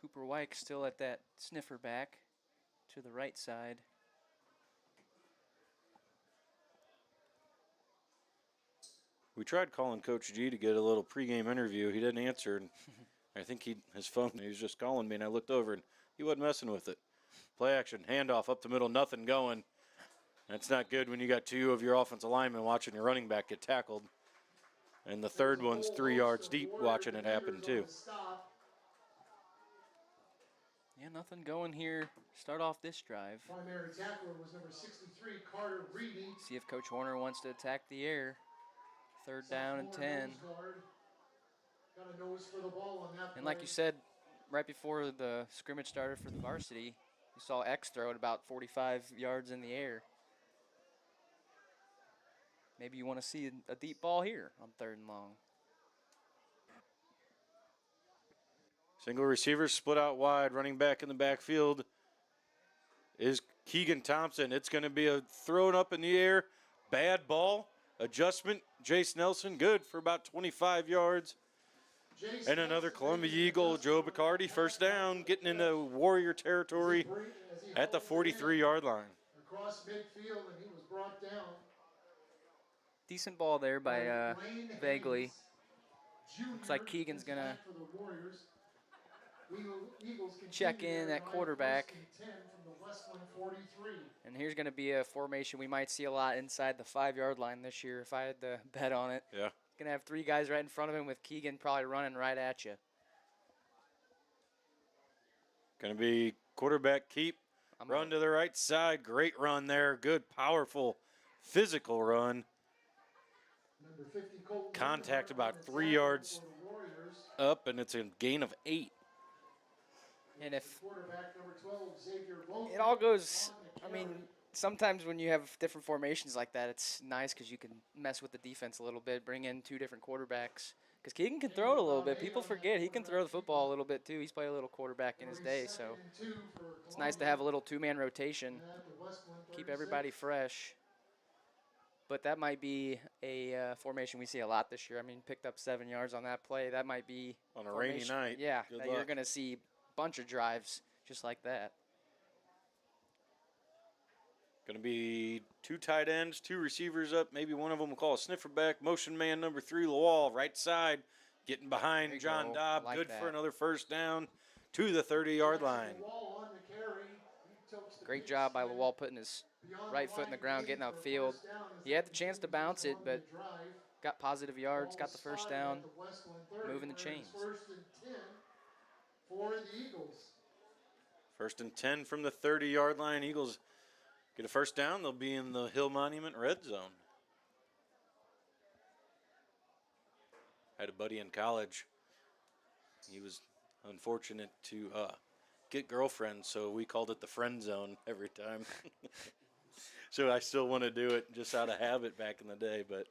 Cooper Wyke still at that sniffer back to the right side. We tried calling Coach G to get a little pregame interview. He didn't answer, and I think his phone, he was just calling me, and I looked over, and he wasn't messing with it. Play action, handoff up the middle, nothing going. That's not good when you got 2 of your offensive linemen watching your running back get tackled. And the third one's 3 yards deep watching it happen, too. Yeah, nothing going here. Start off this drive. Primary tackler was number 63, Carter Reedy. See if Coach Horner wants to attack the air. 3rd down and 10. Got a nose for the ball on that And like play. you said, right before the scrimmage started for the varsity, you saw X throw it about 45 yards in the air. Maybe you want to see a deep ball here on 3rd and long. Single receiver split out wide, running back in the backfield is Keegan Thompson. It's going to be a thrown up in the air, bad ball, adjustment. Jace Nelson, good for about 25 yards. Jace And another Nelson Columbia making the Eagle, Joe adjustment. Bacardi, first down, getting into Warrior territory As he at the hauled it in 43-yard line. across midfield, and he was brought down. Decent ball there by Blaine Vaguely. Haynes, Jr. Looks like Keegan's is gonna back for the Warriors. Eagles check continue in their at drive, quarterback. 1st and 10 from the Westland 43. And here's going to be a formation we might see a lot inside the 5-yard line this year if I had to bet on it. Yeah. Going to have 3 guys right in front of him with Keegan probably running right at you. Going to be quarterback keep, run to the right side. Great run there. Good, powerful, physical run. Number 50, Colton Contact Lindenberg about on the 3 tackle yards for the Warriors. up, and it's a gain of 8. And if Quarterback number 12, Xavier Vogt, it all goes, on I the mean, carry. sometimes when you have different formations like that, it's nice because you can mess with the defense a little bit, bring in 2 different quarterbacks. Because Keegan can throw it a little bit. People forget he can throw the football a little bit too. He's played a little quarterback in his day, so Second and 2 for it's nice to Columbia have a little 2-man rotation. at the Westland Keep 36. everybody fresh. But that might be a formation we see a lot this year. I mean, picked up 7 yards on that play. That might be On a rainy formation- night. Yeah, Good that you're luck. going to see a bunch of drives just like that. Going to be 2 tight ends, 2 receivers up. Maybe one of them will call a sniffer back. Motion man number 3, Lawal, right side, getting There behind you John go. Dobb. Like Good that. for another first down to the 30-yard line. Wall on the carry. He totes the Great big job by spin Lawal putting his beyond right the foot in the line, ground, waiting getting for a upfield. first down as He had the they chance to continue bounce it, Columbia but drive. got positive yards, got the Ball first spotted down. at the Westland 30, moving the where it's chains. 1st and 10 for the Eagles. First and 10 from the 30-yard line. Eagles get a first down. They'll be in the Hill Monument red zone. Had a buddy in college. He was unfortunate to get girlfriends, so we called it the friend zone every time. So I still want to do it just out of habit back in the day, but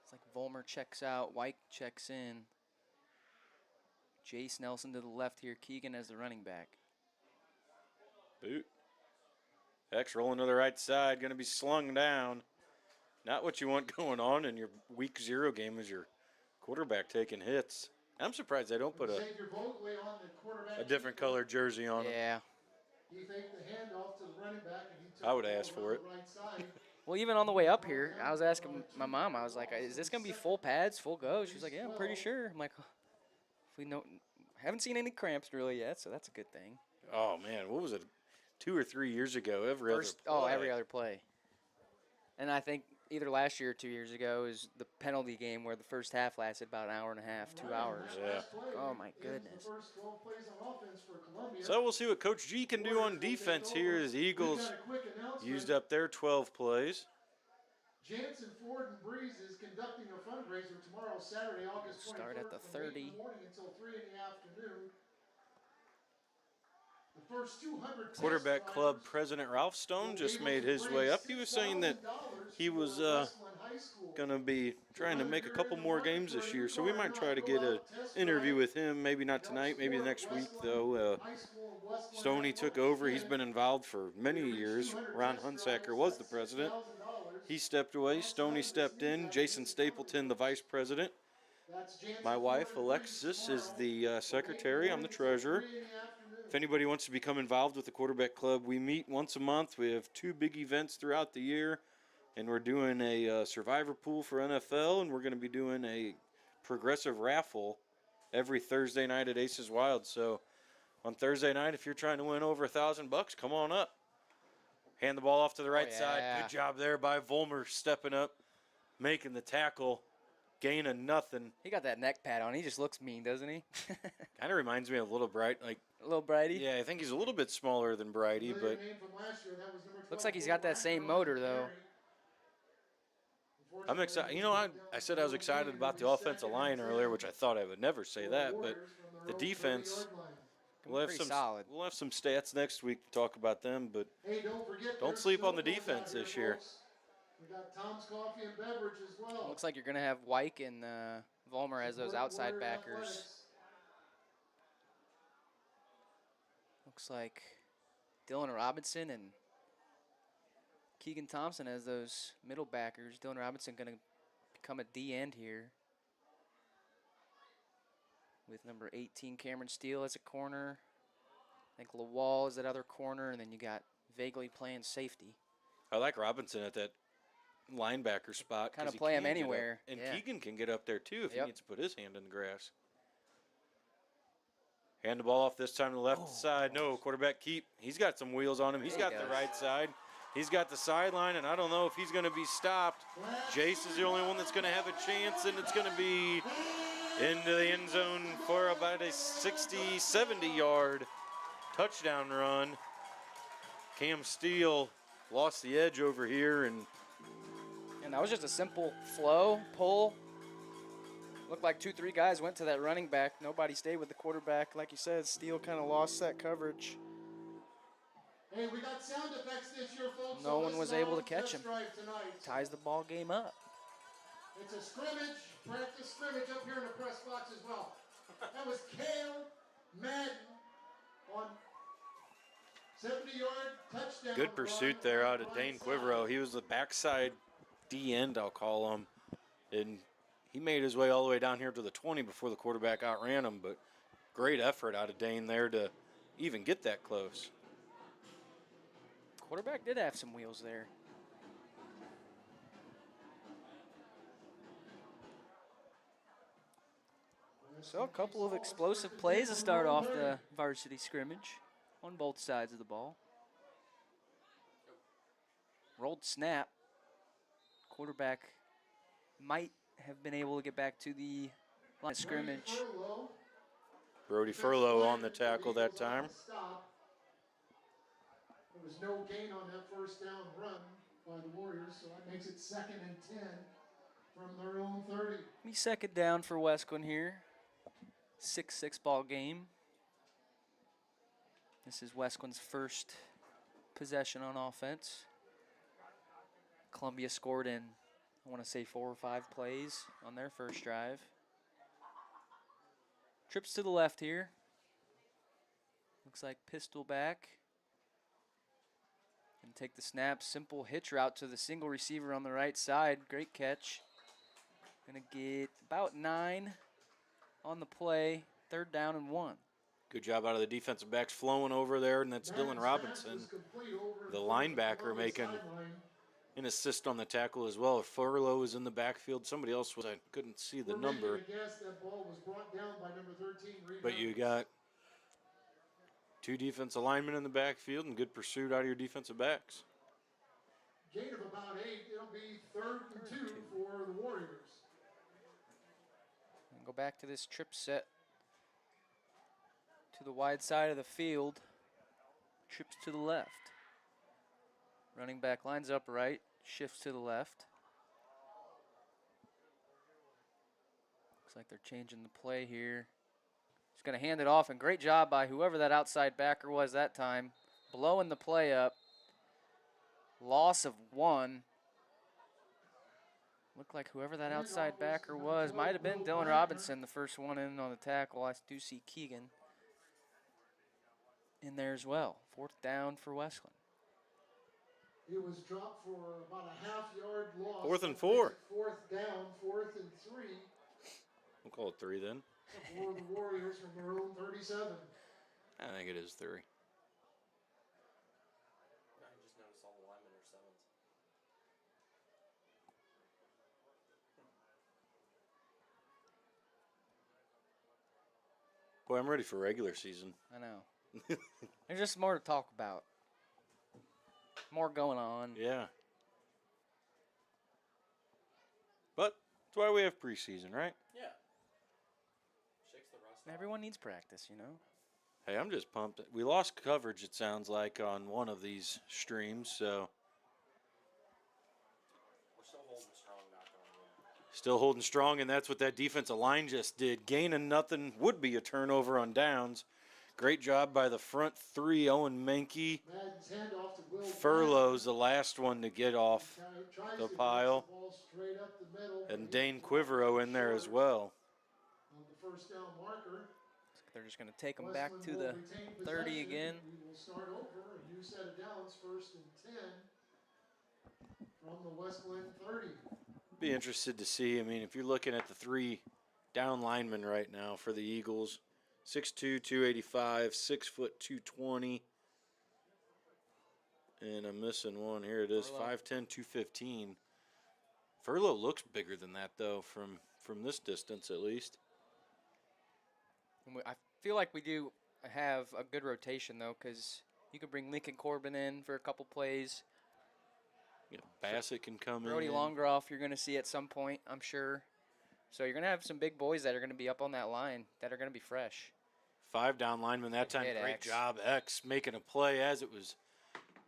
It's like Volmer checks out, White checks in. Jace Nelson to the left here, Keegan as the running back. boot. X rolling to the right side, going to be slung down. Not what you want going on in your week 0 game is your quarterback taking hits. I'm surprised they don't put Xavier Vogley on the quarterback a different keeper. colored jersey on him. Yeah. He faked the handoff to the running back, and he took I would the ball ask for around it. the right side. Well, even on the way up here, I was asking my mom, I was like, is this going to be full pads, full go? She was like, yeah, I'm pretty sure. I'm like, if we know, haven't seen any cramps really yet, so that's a good thing. Oh man, what was it? 2 or 3 years ago, every First, other play. every other play. And I think either last year or 2 years ago is the penalty game where the first half lasted about an hour and a half, 2 hours. Yeah. Oh my goodness. The first 12 plays on offense for Columbia. So we'll see what Coach G can do on defense here as the Eagles We've got a quick announcement. used up their 12 plays. Jansen, Ford, and Breeze is conducting a fundraiser tomorrow, Saturday, August 23rd. Start at the from 8 in 30. the morning until 3 in the afternoon. The first 200 Quarterback test club drivers president Ralph Stone will just be made able to his raise way up. He was saying that $6,000 he was for Westland High School. going to be trying to make a couple more games this year, so we might try to get an interview with him. Maybe not tonight, maybe next week though. High School in Westland Stoney took over. He's been involved for many years. Ron Hunsaker was the president. He stepped away. Stoney stepped in. Jason Stapleton, the vice president. My wife, Alexis, is the secretary. I'm the treasurer. If anybody wants to become involved with the quarterback club, we meet once a month. We have 2 big events throughout the year, and we're doing a survivor pool for NFL, and we're going to be doing a progressive raffle every Thursday night at Aces Wild. So on Thursday night, if you're trying to win over $1,000, come on up. Hand the ball off to the right side. yeah. Good job there by Volmer stepping up, making the tackle, gaining nothing. He got that neck pad on. He just looks mean, doesn't he? Kind of reminds me of Little Bright. Like, A little Brady. yeah, I think he's a little bit smaller than Brighty, but Looks like he's got that same motor, though. I'm excited. You know, I said I was excited about the offensive line earlier, which I thought I would never say that, but the defense, we'll have Pretty some solid. we'll have some stats next week to talk about them, but Hey, don't forget, don't there's sleep on the snowballs out defense here, this year. folks. We got Tom's Coffee and Beverage as well. Looks like you're going to have Wyke and Volmer as those Support outside Warrior backers. Athletics. Looks like Dylan Robinson and Keegan Thompson as those middle backers. Dylan Robinson going to become a D end here. With number 18, Cameron Steele as a corner. I think Lawal is that other corner, and then you got Vaguely playing safety. I like Robinson at that linebacker spot. 'cause Kinda he play him can get up, anywhere, and yeah. Keegan can get up there too if he Yep. needs to put his hand in the grass. Hand the ball off this time to the left side. No, quarterback keep. He's got some wheels on him. He's There he got the goes. right side. He's got the sideline, and I don't know if he's going to be stopped. Jace is the only one that's going to have a chance, and it's going to be into the end zone for about a 60, 70-yard touchdown run. Cam Steele lost the edge over here, and And that was just a simple flow, pull. Looked like 2-3 guys went to that running back. Nobody stayed with the quarterback. Like you said, Steele kind of lost that coverage. Hey, we got sound effects this year, folks. No so one was listen able on to catch Test him. Drive tonight. Ties the ball game up. It's a scrimmage, practice scrimmage up here in the press box as well. That was Kale Madden on 70-yard touchdown. good pursuit run there on out the of right Dane side. Quiverow. He was the backside D end, I'll call him. And he made his way all the way down here to the 20 before the quarterback outran him. But great effort out of Dane there to even get that close. Quarterback did have some wheels there. So a couple of explosive plays to start off the varsity scrimmage on both sides of the ball. Rolled snap. Quarterback might have been able to get back to the line of scrimmage. Furlow. Brody Furlow on the tackle that time. Stop. There was no gain on that first down run by the Warriors, so that makes it 2nd and 10 from their own 30. Be second down for Westland here. 6-6 ball game. This is Westland's first possession on offense. Columbia scored in, I want to say 4 or 5 plays on their first drive. Trips to the left here. Looks like pistol back. And take the snap. Simple hitch route to the single receiver on the right side. Great catch. Gonna get about 9 on the play. 3rd down and 1. Good job out of the defensive backs flowing over there, and that's Dylan Robinson, the linebacker, making an assist on the tackle as well. Furlow was in the backfield. Somebody else was, I couldn't see the number. But you got 2 defensive linemen in the backfield and good pursuit out of your defensive backs. gain of about 8. It'll be 3rd and 2 for the Warriors. And go back to this trip set to the wide side of the field. Trips to the left. Running back lines up right, shifts to the left. Looks like they're changing the play here. He's going to hand it off, and great job by whoever that outside backer was that time. Blowing the play up. Loss of 1. Looked like whoever that outside backer was, might have been Dylan Robinson, the first one in on the tackle. I do see Keegan in there as well. 4th down for Westland. He was dropped for about a half-yard loss. 4th and 4. 4th down, 4th and 3 We'll call it 3 then. for the Warriors from their own 37. I think it is 3. I just noticed all the linemen are 7s. Boy, I'm ready for regular season. I know. There's just more to talk about. More going on. Yeah. But that's why we have preseason, right? Yeah. Shakes the rust off. Everyone needs practice, you know. Hey, I'm just pumped. We lost coverage, it sounds like, on one of these streams, so We're still holding strong, knock on wood. still holding strong, and that's what that defensive line just did. Gaining nothing would be a turnover on downs. Great job by the front 3, Owen Menke. Madden's handoff to Will Furlow's the last one to get off Tries the to pile. pass the ball straight up the middle, but And he Dane was Quiverow in there as well. on the 1st down marker. They're just going to take them back to the 30 again. We will start over. A new set of downs, 1st and 10 from the Westland 30. Be interested to see. I mean, if you're looking at the 3 down linemen right now for the Eagles, 6'2", 285, 6 foot 220. And I'm missing one. Here it is, Furlow. 5'10", 215. Furlow looks bigger than that, though, from this distance at least. And I feel like we do have a good rotation, though, because you could bring Lincoln Corbin in for a couple plays. You know, Bassett can come Brody in. Longroff you're going to see at some point, I'm sure. So you're going to have some big boys that are going to be up on that line that are going to be fresh. 5 down linemen that Good time. hit, Great X. job, X, making a play as it was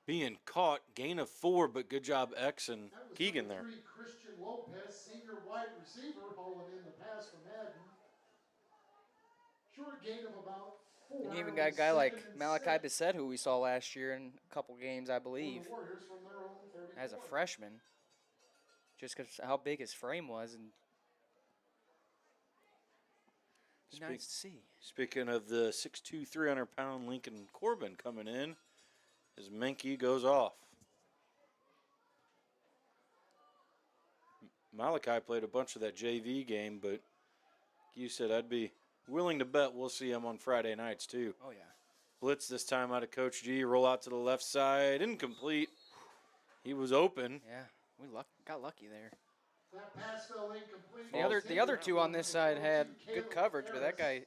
being caught. Gain of 4, but good job, X and That was Keegan number there. 3, Christian Lopez, senior wide receiver, hauling in the pass from Madden. Short gain of about 4. And you even got a guy like Malachi Bissett, who we saw last year in a couple games, I believe, Warriors from their own 34. as a freshman. Just because how big his frame was, and it's nice to see. Speaking of the 6'2", 300-pound Lincoln Corbin coming in, as Menke goes off. Malachi played a bunch of that JV game, but you said I'd be willing to bet we'll see him on Friday nights too. Oh, yeah. Blitz this time out of Coach G, roll out to the left side, incomplete. He was open. Yeah, we got lucky there. That pass fell incomplete. The other two on this side had good coverage, but that guy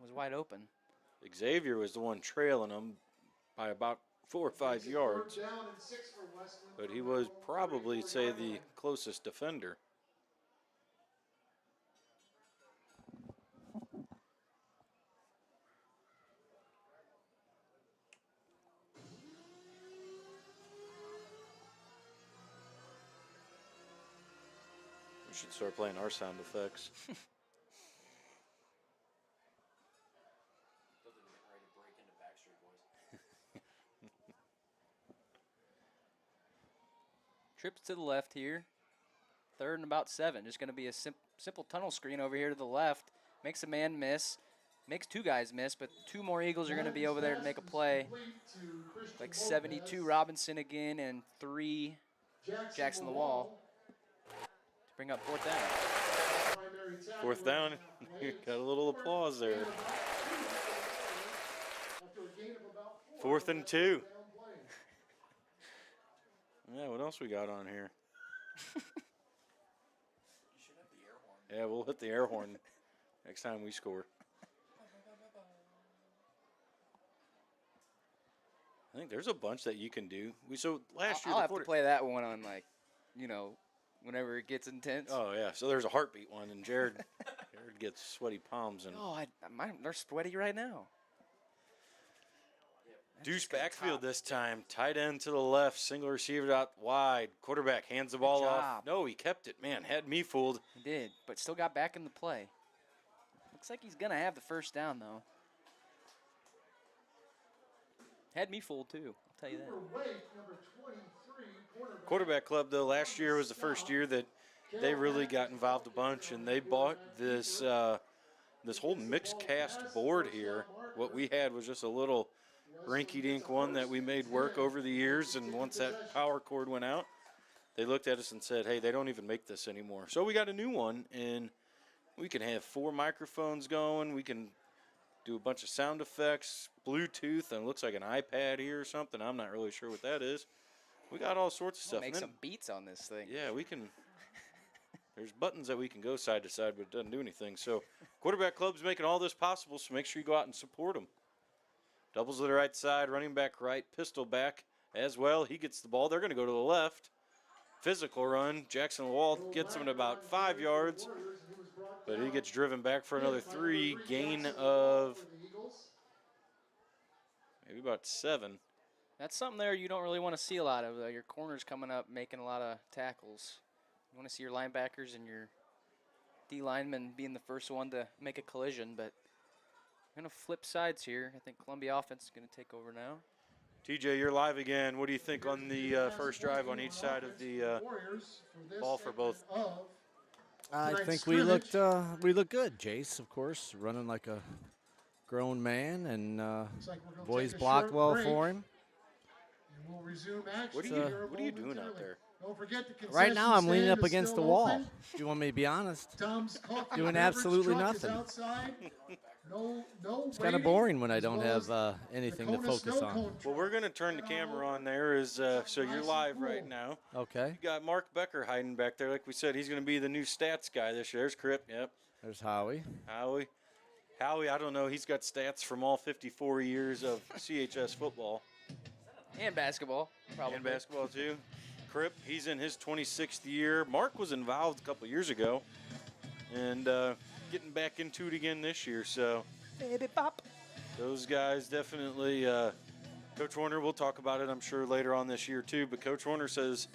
was wide open. Xavier was the one trailing him by about 4 or 5 yards, Down and 6 for Westland but from he their was own probably, say, 34-yard the line. closest defender. We should start playing our sound effects. Those are getting ready to break into Backstreet Boys. Trips to the left here. 3rd and about 7. Just going to be a simple tunnel screen over here to the left. Makes a man miss. Makes 2 guys miss, but 2 more Eagles are going to be over there to make a play. Like 72 Robinson again and 3 Jackson the Wall to bring up 4th down. 4th down, got a little applause there. 4th and 2. Yeah, what else we got on here? You should have the air horn. Yeah, we'll hit the air horn next time we score. I think there's a bunch that you can do. So last year, I'll the have to play that one on, like, whenever it gets intense. Oh yeah, so there's a heartbeat one, and Jared gets sweaty palms and They're sweaty right now. Deuce backfield this time. Tight end to the left, single receiver out wide. Quarterback hands the ball off. job. No, he kept it. Man, had me fooled. He did, but still got back in the play. Looks like he's going to have the first down, though. Had me fooled, too. I'll tell you that. Cooper Wake, number 23, Quarterback club though, last year was the first year that they really got involved a bunch, and they bought this this whole mixed cast board here. What we had was just a little rinky-dink one that we made work over the years, and once that power cord went out, they looked at us and said, hey, they don't even make this anymore. So we got a new one, and we can have 4 microphones going. We can do a bunch of sound effects, Bluetooth, and it looks like an iPad here or something. I'm not really sure what that is. We got all sorts of stuff. Make And then- some beats on this thing. yeah, we can. There's buttons that we can go side to side, but it doesn't do anything. So, quarterback club's making all this possible, so make sure you go out and support them. Doubles to the right side, running back right, pistol back as well. He gets the ball. They're going to go to the left. Physical run. Jackson Wall gets him at about 5 yards, but he gets driven back for another 3. Gain of maybe about 7. That's something there you don't really want to see a lot of. Your corners coming up, making a lot of tackles. You want to see your linebackers and your D linemen being the first one to make a collision, but I'm going to flip sides here. I think Columbia offense is going to take over now. TJ, you're live again. What do you think on the first drive on each side of the ball for both? I Tonight's think scrimmage. we look good. Jace, of course, running like a grown man, and Looks like we're gonna boys take a blocked short well break, for him. and we'll resume action What are here you doing out momentarily. there? Don't forget the Right now, I'm concession leaning stand up is against the still wall. open. If you want me to be honest, Tom's coffee Doing beverage absolutely truck is nothing. outside. No it's kind of waiting, boring when I as don't well as have anything to Kona focus snow on. cone Well, truck. we're going to turn the camera on there so you're live right now. Okay, You got Mark Becker hiding back there. Like we said, he's going to be the new stats guy this year. There's Crip. Yep. there's Howie. Howie, I don't know. He's got stats from all 54 years of CHS football And basketball, probably. and basketball, too. Crip, he's in his 26th year. Mark was involved a couple years ago and getting back into it again this year. So Baby pop. those guys definitely. Coach Warner, we'll talk about it, I'm sure, later on this year, too. But Coach Warner says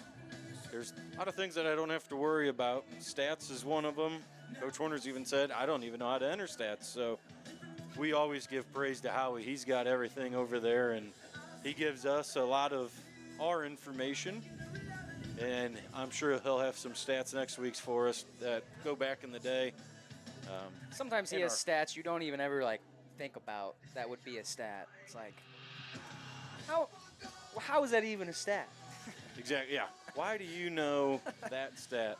there's a lot of things that I don't have to worry about. Stats is one of them. Coach Warner's even said, I don't even know how to enter stats. So we always give praise to Howie. He's got everything over there, and he gives us a lot of our information. And I'm sure he'll have some stats next week for us that go back in the day. Sometimes he in has stats you don't even ever, like, think about that would be a stat. It's like, how is that even a stat? Exactly, yeah. Why do you know that stat?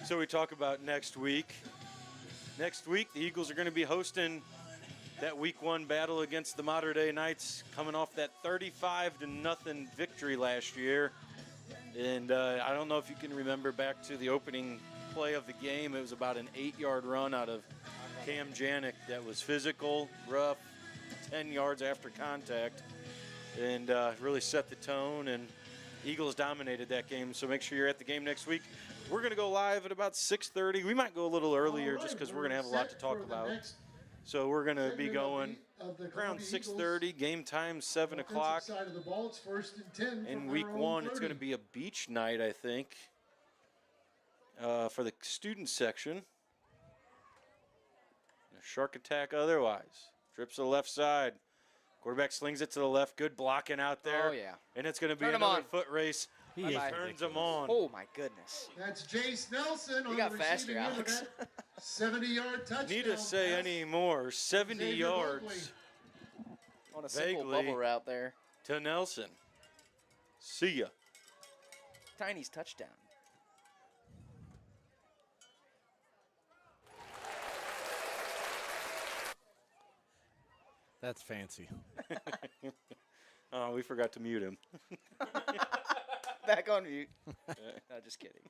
So we talk about next week. Next week, the Eagles are going to be hosting that Week 1 battle against the Mater Dei Knights, coming off that 35-0 victory last year. And I don't know if you can remember back to the opening play of the game. It was about an 8-yard run out of Cam Janik that was physical, rough, 10 yards after contact, and really set the tone. And Eagles dominated that game, so make sure you're at the game next week. We're going to go live at about 6:30. We might go a little earlier just because we're going to have a lot to talk about. So we're going to be going around 6:30. Game time 7 o'clock. Side of the ball, it's 1st and 10 In from week their own 1, it's going to 30. be a beach night, I think, for the student section. A shark attack otherwise. Trips to the left side. Quarterback slings it to the left. Good blocking out there. Oh, yeah. And it's going to be Turn 'em another on. foot race. He He is turns them on. Oh, my goodness. That's Jace Nelson on got the faster, receiving end of Alex. that 70-yard touchdown. Need to say pass. any more. 70 Xavier yards Buckley. On a simple Vaguely. bubble route there. to Nelson. See ya. Tiny's touchdown. That's fancy. Oh, we forgot to mute him. Back on mute. No, just kidding.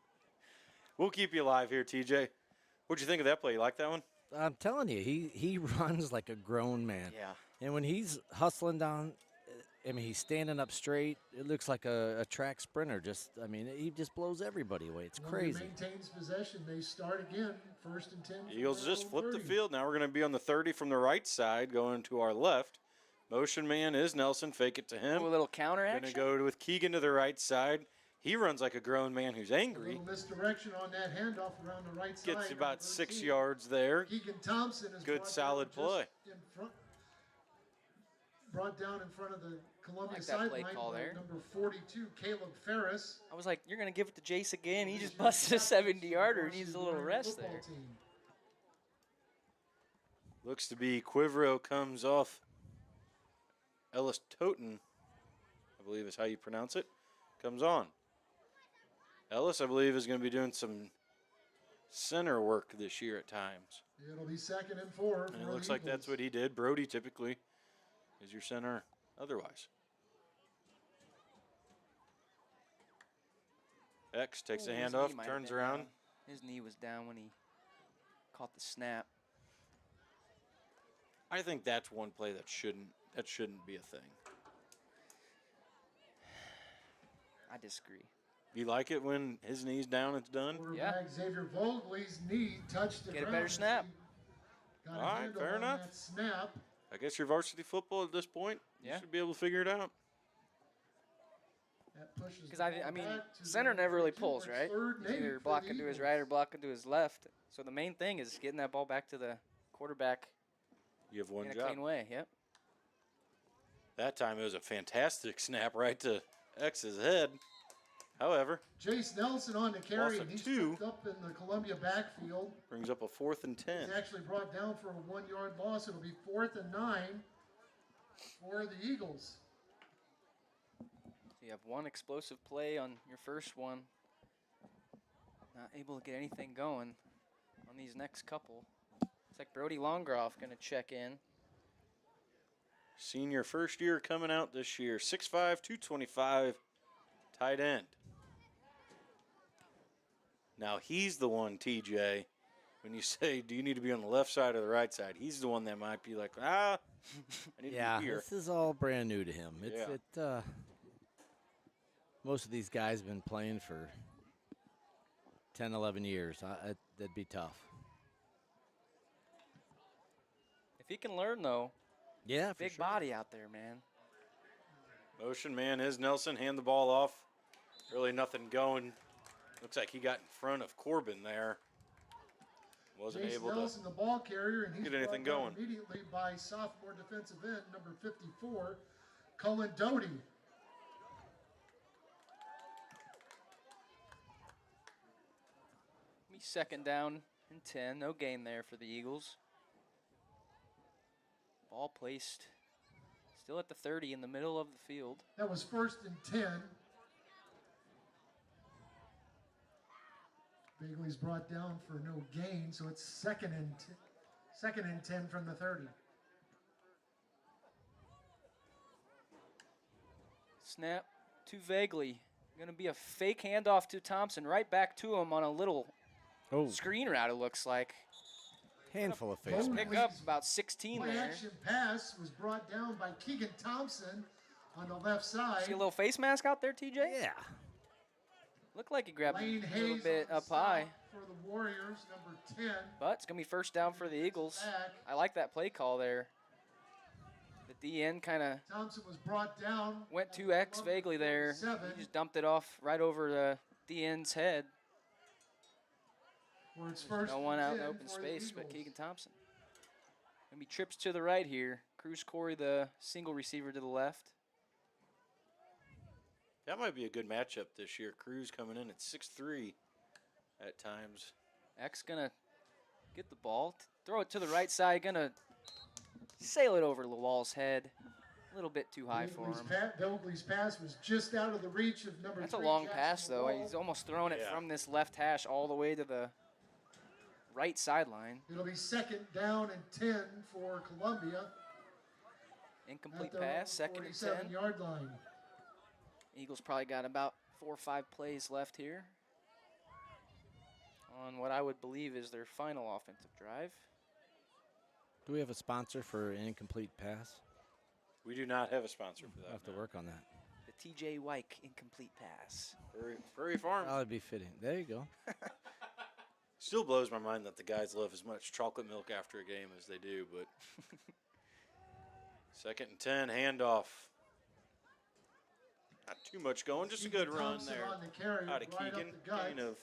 We'll keep you live here, TJ. What'd you think of that play? You like that one? I'm telling you, he runs like a grown man. Yeah. And when he's hustling down, I mean, he's standing up straight. It looks like a track sprinter. He just blows everybody away. It's Columbia crazy. maintains possession. They start again. 1st and 10. from Eagles their just own flipped the 30. field. Now we're going to be on the 30 from the right side, going to our left. Motion man is Nelson. Fake it to him. Ooh, a little counter Going action. to go with Keegan to the right side. He runs like a grown man who's A angry. little misdirection on that handoff around the right side. Gets number about 6 13. yards there. Keegan Thompson is Good, brought solid down play. just in front, brought down in front of the Columbia Like that play sideline call by there. number 42, Caleb Ferris. I was like, you're going to give it to Jace again. He just busted a 70-yarder. He needs a little Warrior rest football there. team. Looks to be Quivero comes off. Ellis Toten, I believe is how you pronounce it, comes on. Ellis, I believe, is going to be doing some center work this year at times. It'll be 2nd and 4. And for it looks the like that's Eagles. what he did. Brody typically is your center otherwise. X takes the Ooh, his handoff, knee might have turns been around. down. His knee was down when he caught the snap. I think that's one play that shouldn't be a thing. I disagree. You like it when his knee's down, it's done? Quarterback Xavier Vogel's knee touched the Get a ground better as snap. he got a All right, handle fair on enough. that snap. I guess your varsity football at this point, Yeah. you should be able to figure it out. That pushes Because the I ball mean, back to center the never really 32, pulls, it's right? 3rd and He's 8 either for the blocking to his right or Eagles. blocking to his left. So the main thing is getting that ball back to the quarterback You have one in a job. clean way. Yep. That time it was a fantastic snap right to X's head. However, Jace Nelson on the carry, Loss of and he's 2. picked up in the Columbia backfield. brings up a 4th and 10. He's actually brought down for a 1-yard loss. It'll be 4th and 9 for the Eagles. So you have one explosive play on your first one. Not able to get anything going on these next couple. It's like Brody Longroff going to check in. Senior first year coming out this year. 6'5", 225, tight end. Now he's the one, TJ, when you say, do you need to be on the left side or the right side? He's the one that might be like, I need Yeah, to be here. this is all brand new to him. Yeah. Most of these guys have been playing for 10, 11 years. That'd be tough. If he can learn, though, Yeah, for big sure. body out there, man. Motion man is Nelson. Hand the ball off. Really nothing going. Looks like he got in front of Corbin there. Wasn't Jace able to. Nelson, the ball carrier, and he's get anything brought down going. immediately by sophomore defensive end, number 54, Cullen Doty. Be 2nd down and 10. No gain there for the Eagles. Ball placed still at the 30 in the middle of the field. That was 1st and 10. Bagley's brought down for no gain, so it's 2nd and 10 from the 30. Snap to Vaguely. Going to be a fake handoff to Thompson. Right back to him on a little Oh, screen route, it looks like. handful of face. Bowman. Pick up about 16 Play there. action pass was brought down by Keegan Thompson on the left side. See a little face mask out there, TJ? Yeah. Looked like he grabbed Lane a little Hayes bit on the up high. stop for the Warriors, number 10. But it's going to be 1st down for the Eagles. Back. I like that play call there. The DN kind of Thompson was brought down. went at 2X Columbia vaguely there. 47, He just dumped it off right over the DN's head. where it's first No one and out in 10 open for the space but Eagles. Keegan Thompson. Gonna be trips to the right here. Cruz Corey, the single receiver to the left. That might be a good matchup this year. Cruz coming in at 6'3" at times. X gonna get the ball, throw it to the right side, gonna sail it over Lawal's head. A little bit too high for him. Bilgley's pass was just out of the reach of number That's a 3. long Jackson pass though. Lawal. He's almost throwing it Yeah. from this left hash all the way to the right sideline. It'll be 2nd down and 10 for Columbia. Incomplete at their pass, 2nd and 10. 47-yard line. Eagles probably got about 4 or 5 plays left here on what I would believe is their final offensive drive. Do we have a sponsor for an incomplete pass? We do not have a sponsor for We'll that. have to now. work on that. The TJ Wyke incomplete pass. Prairie Farms. That would be fitting. There you go. Still blows my mind that the guys love as much chocolate milk after a game as they do, but 2nd and 10, handoff. Not too much going, just a good Keegan run Thompson there on the carry, out of right up Keegan. the gut.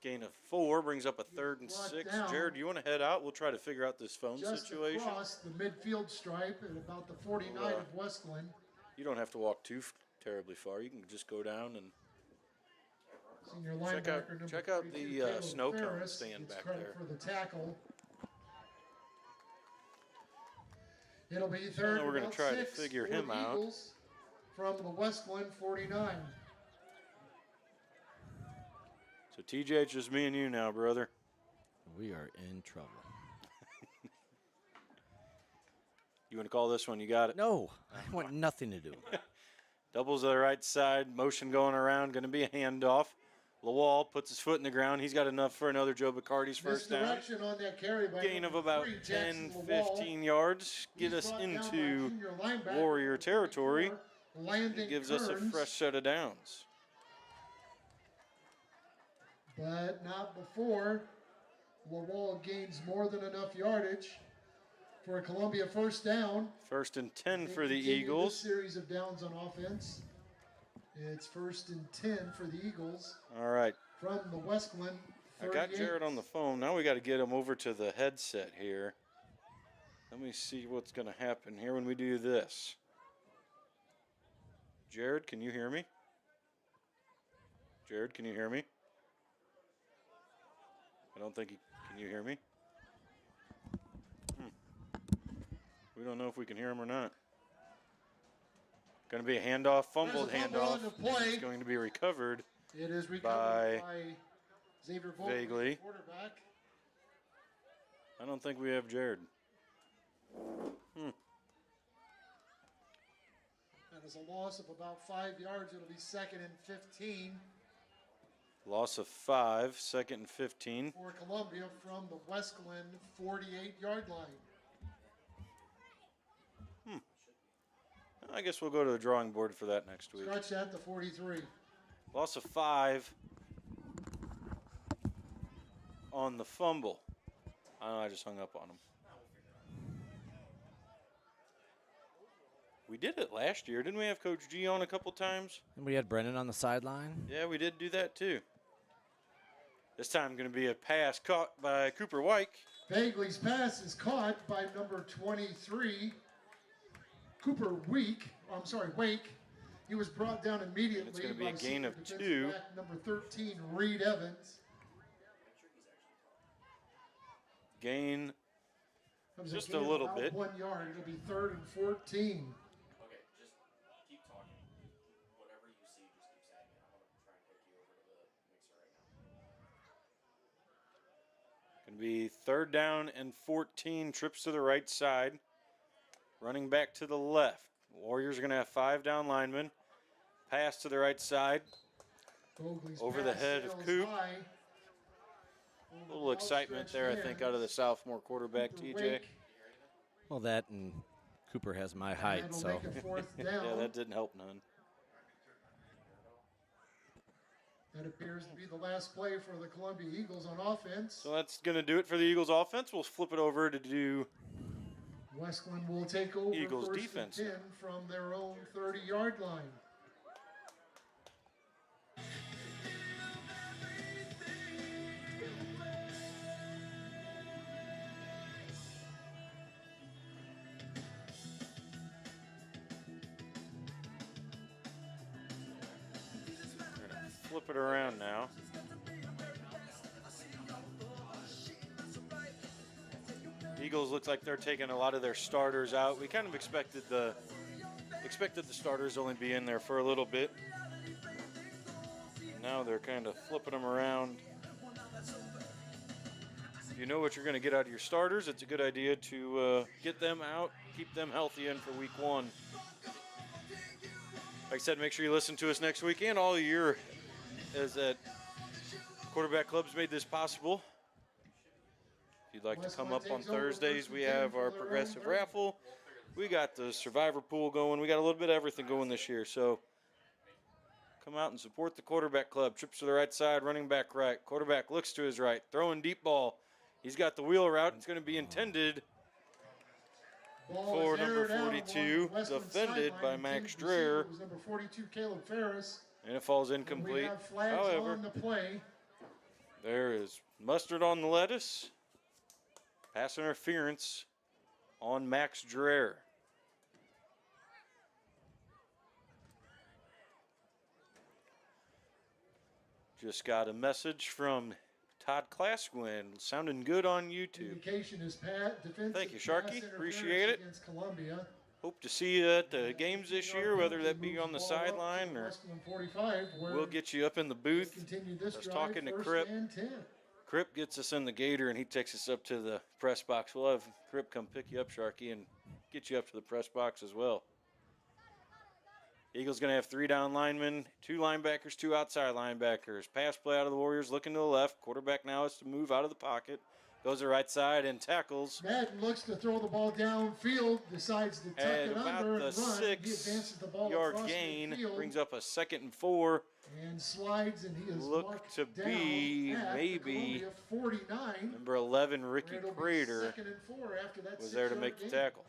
Gain of 4 brings up a 3rd and Brought 6. down. Jared, do you want to head out? We'll try to figure out this phone Just situation. across the midfield stripe at about the 49 of Westland. You don't have to walk too terribly far. You can just go down and Senior Check out- linebacker number check out 32, the, Caleb snow cone Ferris stand gets back credit there. for the tackle. It'll be know third. we're gonna about try to 6 figure for him the out. Eagles from the Westland 49. so TJ, it's just me and you now, brother. We are in trouble. You want to call this one? You got it. No, I want nothing to do. Doubles to the right side, motion going around, going to be a handoff. Lawal puts his foot in the ground. He's got enough for another Joe Bacardi's first down. Misdirection on that carry by Gain of number about 3, 10, Jackson Lawal. 15 yards. Get He's us brought down by into junior linebacker Warrior number territory. 24, Landon It gives us a Kearns, fresh set of downs. but not before Lawal gains more than enough yardage for a Columbia first down. 1st and 10 They for the continue Eagles. This series of downs on offense. It's 1st and 10 for the Eagles All right. from the Westland. I got 38. Jared on the phone. Now we got to get him over to the headset here. Let me see what's going to happen here when we do this. Jared, can you hear me? Jared, can you hear me? I don't think he can. You hear me? We don't know if we can hear him or not. Going to be a handoff, fumbled There's a fumble handoff. on the play. It's going to be recovered. It is by recovered by Xavier Volk, Vaguely. quarterback. I don't think we have Jared. That is a loss of about 5 yards. It'll be 2nd and 15 Loss of 5, 2nd and 15. for Columbia from the Westland 48-yard line. I guess we'll go to the drawing board for that next week. Scratch that to 43. Loss of 5 on the fumble. I just hung up on him. We did it last year. Didn't we have Coach G on a couple times? And we had Brennan on the sideline. Yeah, we did do that too. This time going to be a pass caught by Cooper Wyke. Bagley's pass is caught by number 23, Cooper Wake. He was brought down immediately. It's gonna be by a gain senior of defensive 2. back Number 13, Reed Evans. Gain. That was Just gain a of little about bit. 1 yard. It'll be 3rd and 14. Okay, just keep talking. Whatever you see, just keep saying it. I'm gonna try and hook you over to the mixer right now. Going to be 3rd down and 14. Trips to the right side. Running back to the left. Warriors are going to have 5 down linemen. Pass to the right side. Bogley's Over the pass head of sails Coop. high. A little excitement there, I think, out of the sophomore quarterback, Cooper TJ. Wake, Well, that and Cooper has my height, that'll so make a 4th down. Yeah, that didn't help none. That appears to be the last play for the Columbia Eagles on offense. So that's going to do it for the Eagles offense. We'll flip it over to do Westland will take over Eagles 1st defense. and 10 from their own 30-yard line. flip it around now. Eagles look like they're taking a lot of their starters out. We kind of expected the starters only be in there for a little bit. Now they're kind of flipping them around. If you know what you're going to get out of your starters, it's a good idea to get them out, keep them healthy in for week 1. Like I said, make sure you listen to us next week and all year, as that Quarterback Club's made this possible. If you'd like to come up on Thursdays, we have our progressive raffle. We got the survivor pool going. We got a little bit of everything going this year. So come out and support the quarterback club. Trips to the right side, running back right. Quarterback looks to his right, throwing deep ball. He's got the wheel route. It's going to be intended Ball for is number aired out along 42, the Westland defended sideline. by Intended Max receiver Dreher, was number 42, Caleb Ferris. and it falls And we incomplete. have flags However, on the play. there is mustard on the lettuce. Pass interference on Max Dreher. Just got a message from Todd Klasquin, sounding good on YouTube. Indication is defensive Thank you, pass Sharky. interference Appreciate it. against Columbia. Hope to see you at the games this year, whether that be on the sideline or Westland 45, where we'll get you up in the they booth. continue this I was drive, talking to first Crip. and 10. Crip gets us in the gator and he takes us up to the press box. We'll have Crip come pick you up, Sharky, and get you up to the press box as well. Eagles going to have 3 down linemen, 2 linebackers, 2 outside linebackers. Pass play out of the Warriors, looking to the left. Quarterback now has to move out of the pocket. Goes to the right side and tackles Madden looks to throw the ball downfield, decides to tuck at it about under the and run. He advances the ball 6-yard across gain. midfield Brings up a 2nd and 4. and slides, and he is Look marked to down be at the maybe Columbia 49. Number 11, where Ricky it'll be Prater, 2nd and 4 after that was there to 6-yard make the gain. tackle.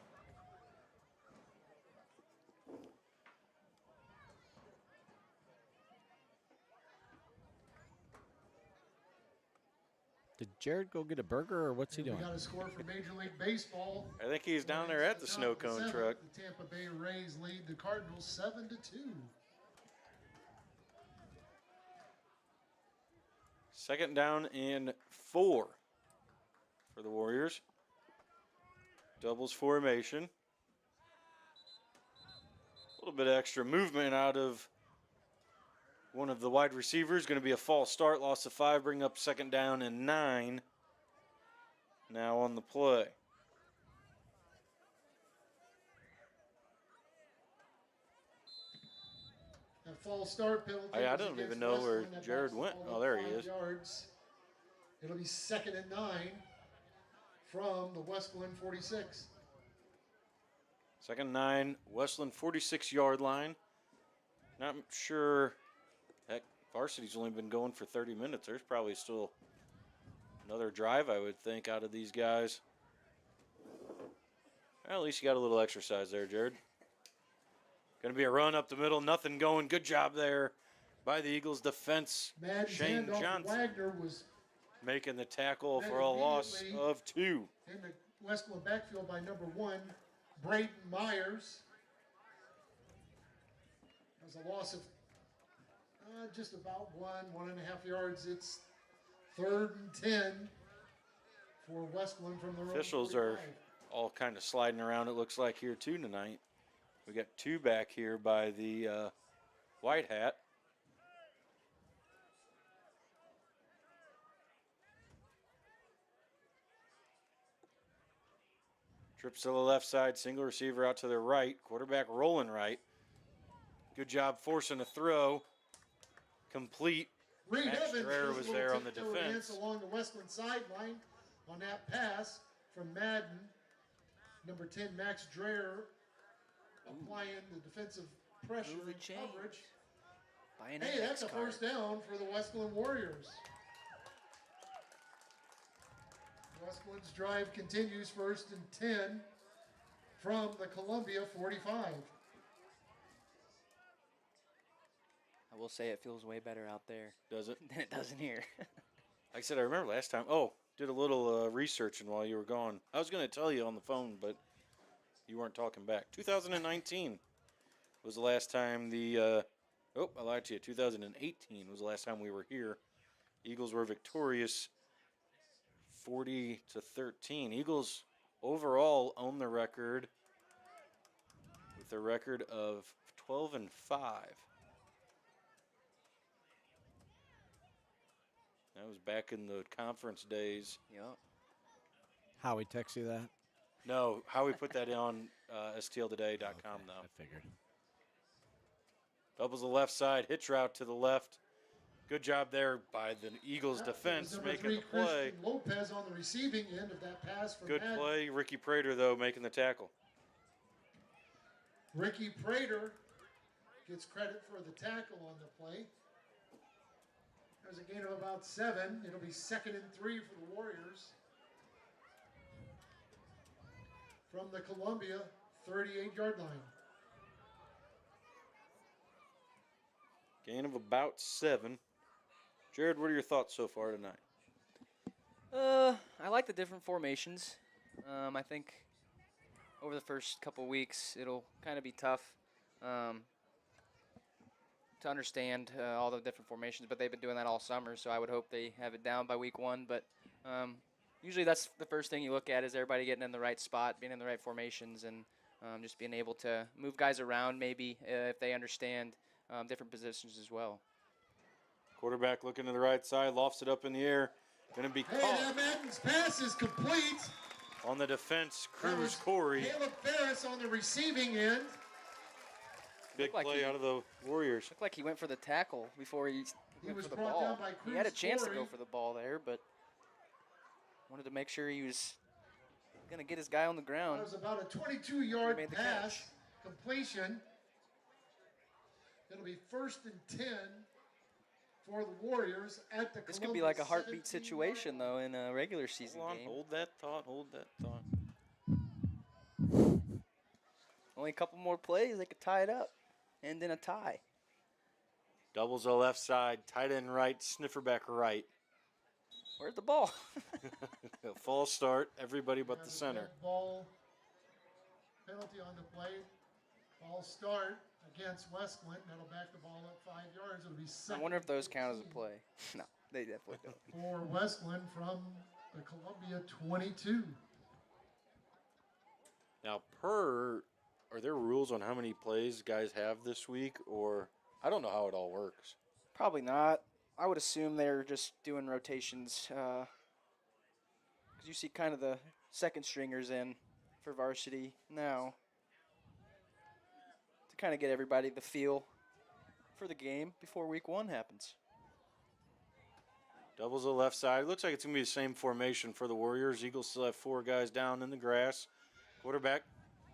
Did Jared go get a burger or what's he And doing? we got a score for Major League Baseball. I think he's down there at the snow cone Seventh, truck. The Tampa Bay Rays lead the Cardinals 7-2. Second down and 4 for the Warriors. Doubles formation. A little bit of extra movement out of one of the wide receivers. Going to be a false start. Loss of 5. Bring up 2nd down and 9. Now on the play. That false start penalty. I was don't against even know where Westland. That Jared backs the went. ball Oh, up there he 5 is. Yards. It'll be 2nd and 9 from the Westland 46. 2nd and 9. Westland 46-yard line. Not sure. Heck, varsity's only been going for 30 minutes. There's probably still another drive, I would think, out of these guys. Well, at least you got a little exercise there, Jared. Going to be a run up the middle. Nothing going. Good job there by the Eagles defense. Madden's Shane handoff to Johnson Wagner was making the tackle Then for a loss immediately- of 2. in the Westland backfield by number 1, Braden Myers. There's a loss of just about 1.5 yards. It's 3rd and 10 for Westland from the road. Officials are all kind of sliding around, it looks like, here too tonight. We got 2 back here by the white hat. Trips to the left side, single receiver out to the right, quarterback rolling right. Good job forcing a throw. Complete. Reed Max Evans Dreher does a was little there on the tiptoe defense. dance along the Westland sideline on that pass from Madden. Number 10, Max Dreher, applying the defensive pressure Move the and chains. coverage. Buy an Hey, index that's a card. first down for the Westland Warriors. Westland's drive continues, 1st and 10 from the Columbia 45. I will say it feels way better out there Does it? than it does in here. Like I said, I remember last time. Oh, did a little researching while you were gone. I was going to tell you on the phone, but you weren't talking back. 2019 was the last time the. I lied to you. 2018 was the last time we were here. Eagles were victorious, 40-13. Eagles overall own the record with a record of 12-5. That was back in the conference days. Yep. Howie text you that? No, how we put that on stltoday.com though. I figured. Doubles the left side, hitch route to the left. Good job there by the Eagles That defense was number making 3, the play. Christian Lopez on the receiving end of that pass from Good Madden. play. Ricky Prater though making the tackle. Ricky Prater gets credit for the tackle on the play. There's a gain of about 7. It'll be 2nd and 3 for the Warriors. From the Columbia 38-yard line. Gain of about 7. Jared, what are your thoughts so far tonight? I like the different formations. I think over the first couple weeks it'll kind of be tough to understand all the different formations, but they've been doing that all summer, so I would hope they have it down by week 1. But usually that's the first thing you look at is everybody getting in the right spot, being in the right formations, and just being able to move guys around maybe if they understand different positions as well. Quarterback looking to the right side, lofts it up in the air. Going to be Hey, caught that Madden's pass is complete. on the defense. That was Cruz Corey. Caleb Ferris on the receiving end. Big Looked like play he- out of the Warriors. Looked like he went for the tackle before he went was for the brought ball. down by He had a Cruz chance to Corey. go for the ball there, but wanted to make sure he was going to get his guy on the That ground. was about a 22-yard He made the pass catch. completion. It'll be 1st and 10 for the Warriors at the This could be like a Columbus heartbeat 17-yard situation, line. though, in a regular season Hold on, game. hold that thought, hold that thought. Only a couple more plays, they could tie it up. And then a tie. Doubles the left side, tight end right, sniffer back right. Where's the ball? A false start, everybody but the Has a center. dead ball penalty on the play. Ball start against Westland. That'll back the ball up 5 yards. It'll be I second wonder if and those count as a 15 play. No, they definitely don't. for Westland from the Columbia 22. Now, are there rules on how many plays guys have this week, or I don't know how it all works. Probably not. I would assume they're just doing rotations. Because you see kind of the second stringers in for varsity now. To kind of get everybody the feel for the game before week 1 happens. Doubles the left side. Looks like it's going to be the same formation for the Warriors. Eagles still have 4 guys down in the grass. Quarterback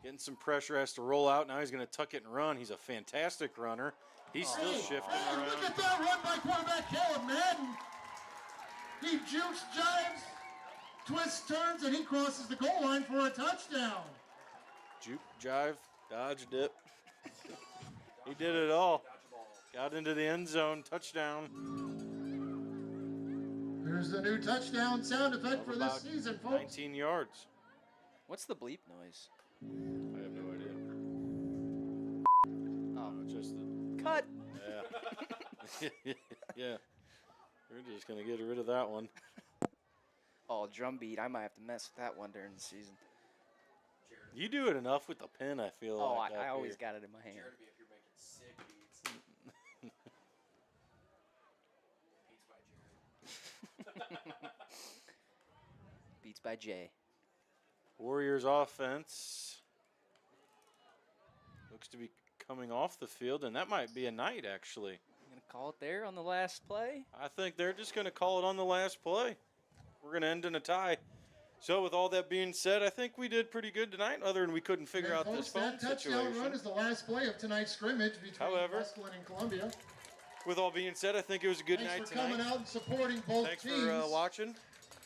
getting some pressure, has to roll out. Now he's going to tuck it and run. He's a fantastic runner. He's still shifting Hey, around. look at that run by quarterback Caleb Madden. He jukes, jives, twists, turns, and he crosses the goal line for a touchdown. Juke, jive, dodge, dip. He did it all. Got into the end zone. Touchdown. Here's the new touchdown sound effect Of for about this season, folks. 19 yards. What's the bleep noise? I have no idea. Oh, Just the, cut! yeah. Yeah. We're just going to get rid of that one. Oh, drum beat. I might have to mess with that one during the season. You do it enough with the pen, I feel Oh, like. I up always here. got it in my hand. Jared will be up here making sick beats. Beats by Jared. Beats by Jay. Warriors offense looks to be coming off the field, and that might be a night, actually. You gonna call it there on the last play? I think they're just going to call it on the last play. We're going to end in a tie. So, with all that being said, I think we did pretty good tonight, other than we couldn't figure And out folks, this phone that touchdown situation. run is the last play of tonight's scrimmage between However, Westland and Columbia. With all being said, I think it was a good Thanks night for coming tonight. out and supporting both Thanks teams. for watching.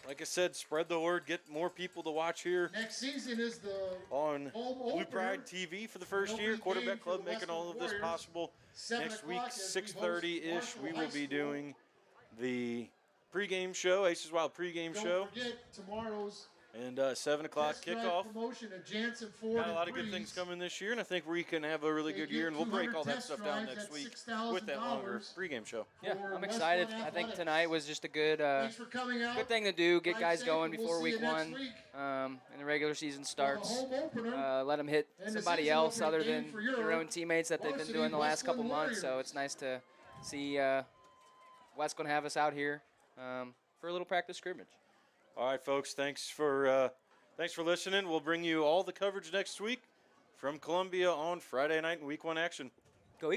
Like I said, spread the word, get more people to watch here Next season is the on home Blue opener. Pride TV for the first Opening year. game Quarterback for Club the making all of Westland this Warriors. possible. 7 Next week, o'clock as we host 6:30-ish, Marshall we High will be School. doing the pregame show, Aces Wild pregame Don't show, forget tomorrow's and 7 o'clock test drive kickoff. promotion at Jansen Ford. Got a and lot of good things Breeze. coming this year, and I think we can have a really They good year, get and we'll break 200 all that test stuff down drives next at week $6,000 with that longer pregame show. Yeah, for I'm Westland excited. I think Athletics. tonight was just a good Thanks for coming out. good thing to do. Get Drive guys safe, going and we'll before see you week next 1 week and the regular season for the starts. home opener. Let them hit And the somebody season else opening other game than for your your own teammates that they've been varsity doing the last couple Westland months. So Warriors. it's nice to see Wes going to have us out here for a little practice scrimmage. All right, folks, thanks for listening. We'll bring you all the coverage next week from Columbia on Friday night in Week 1 action. Go Eagles.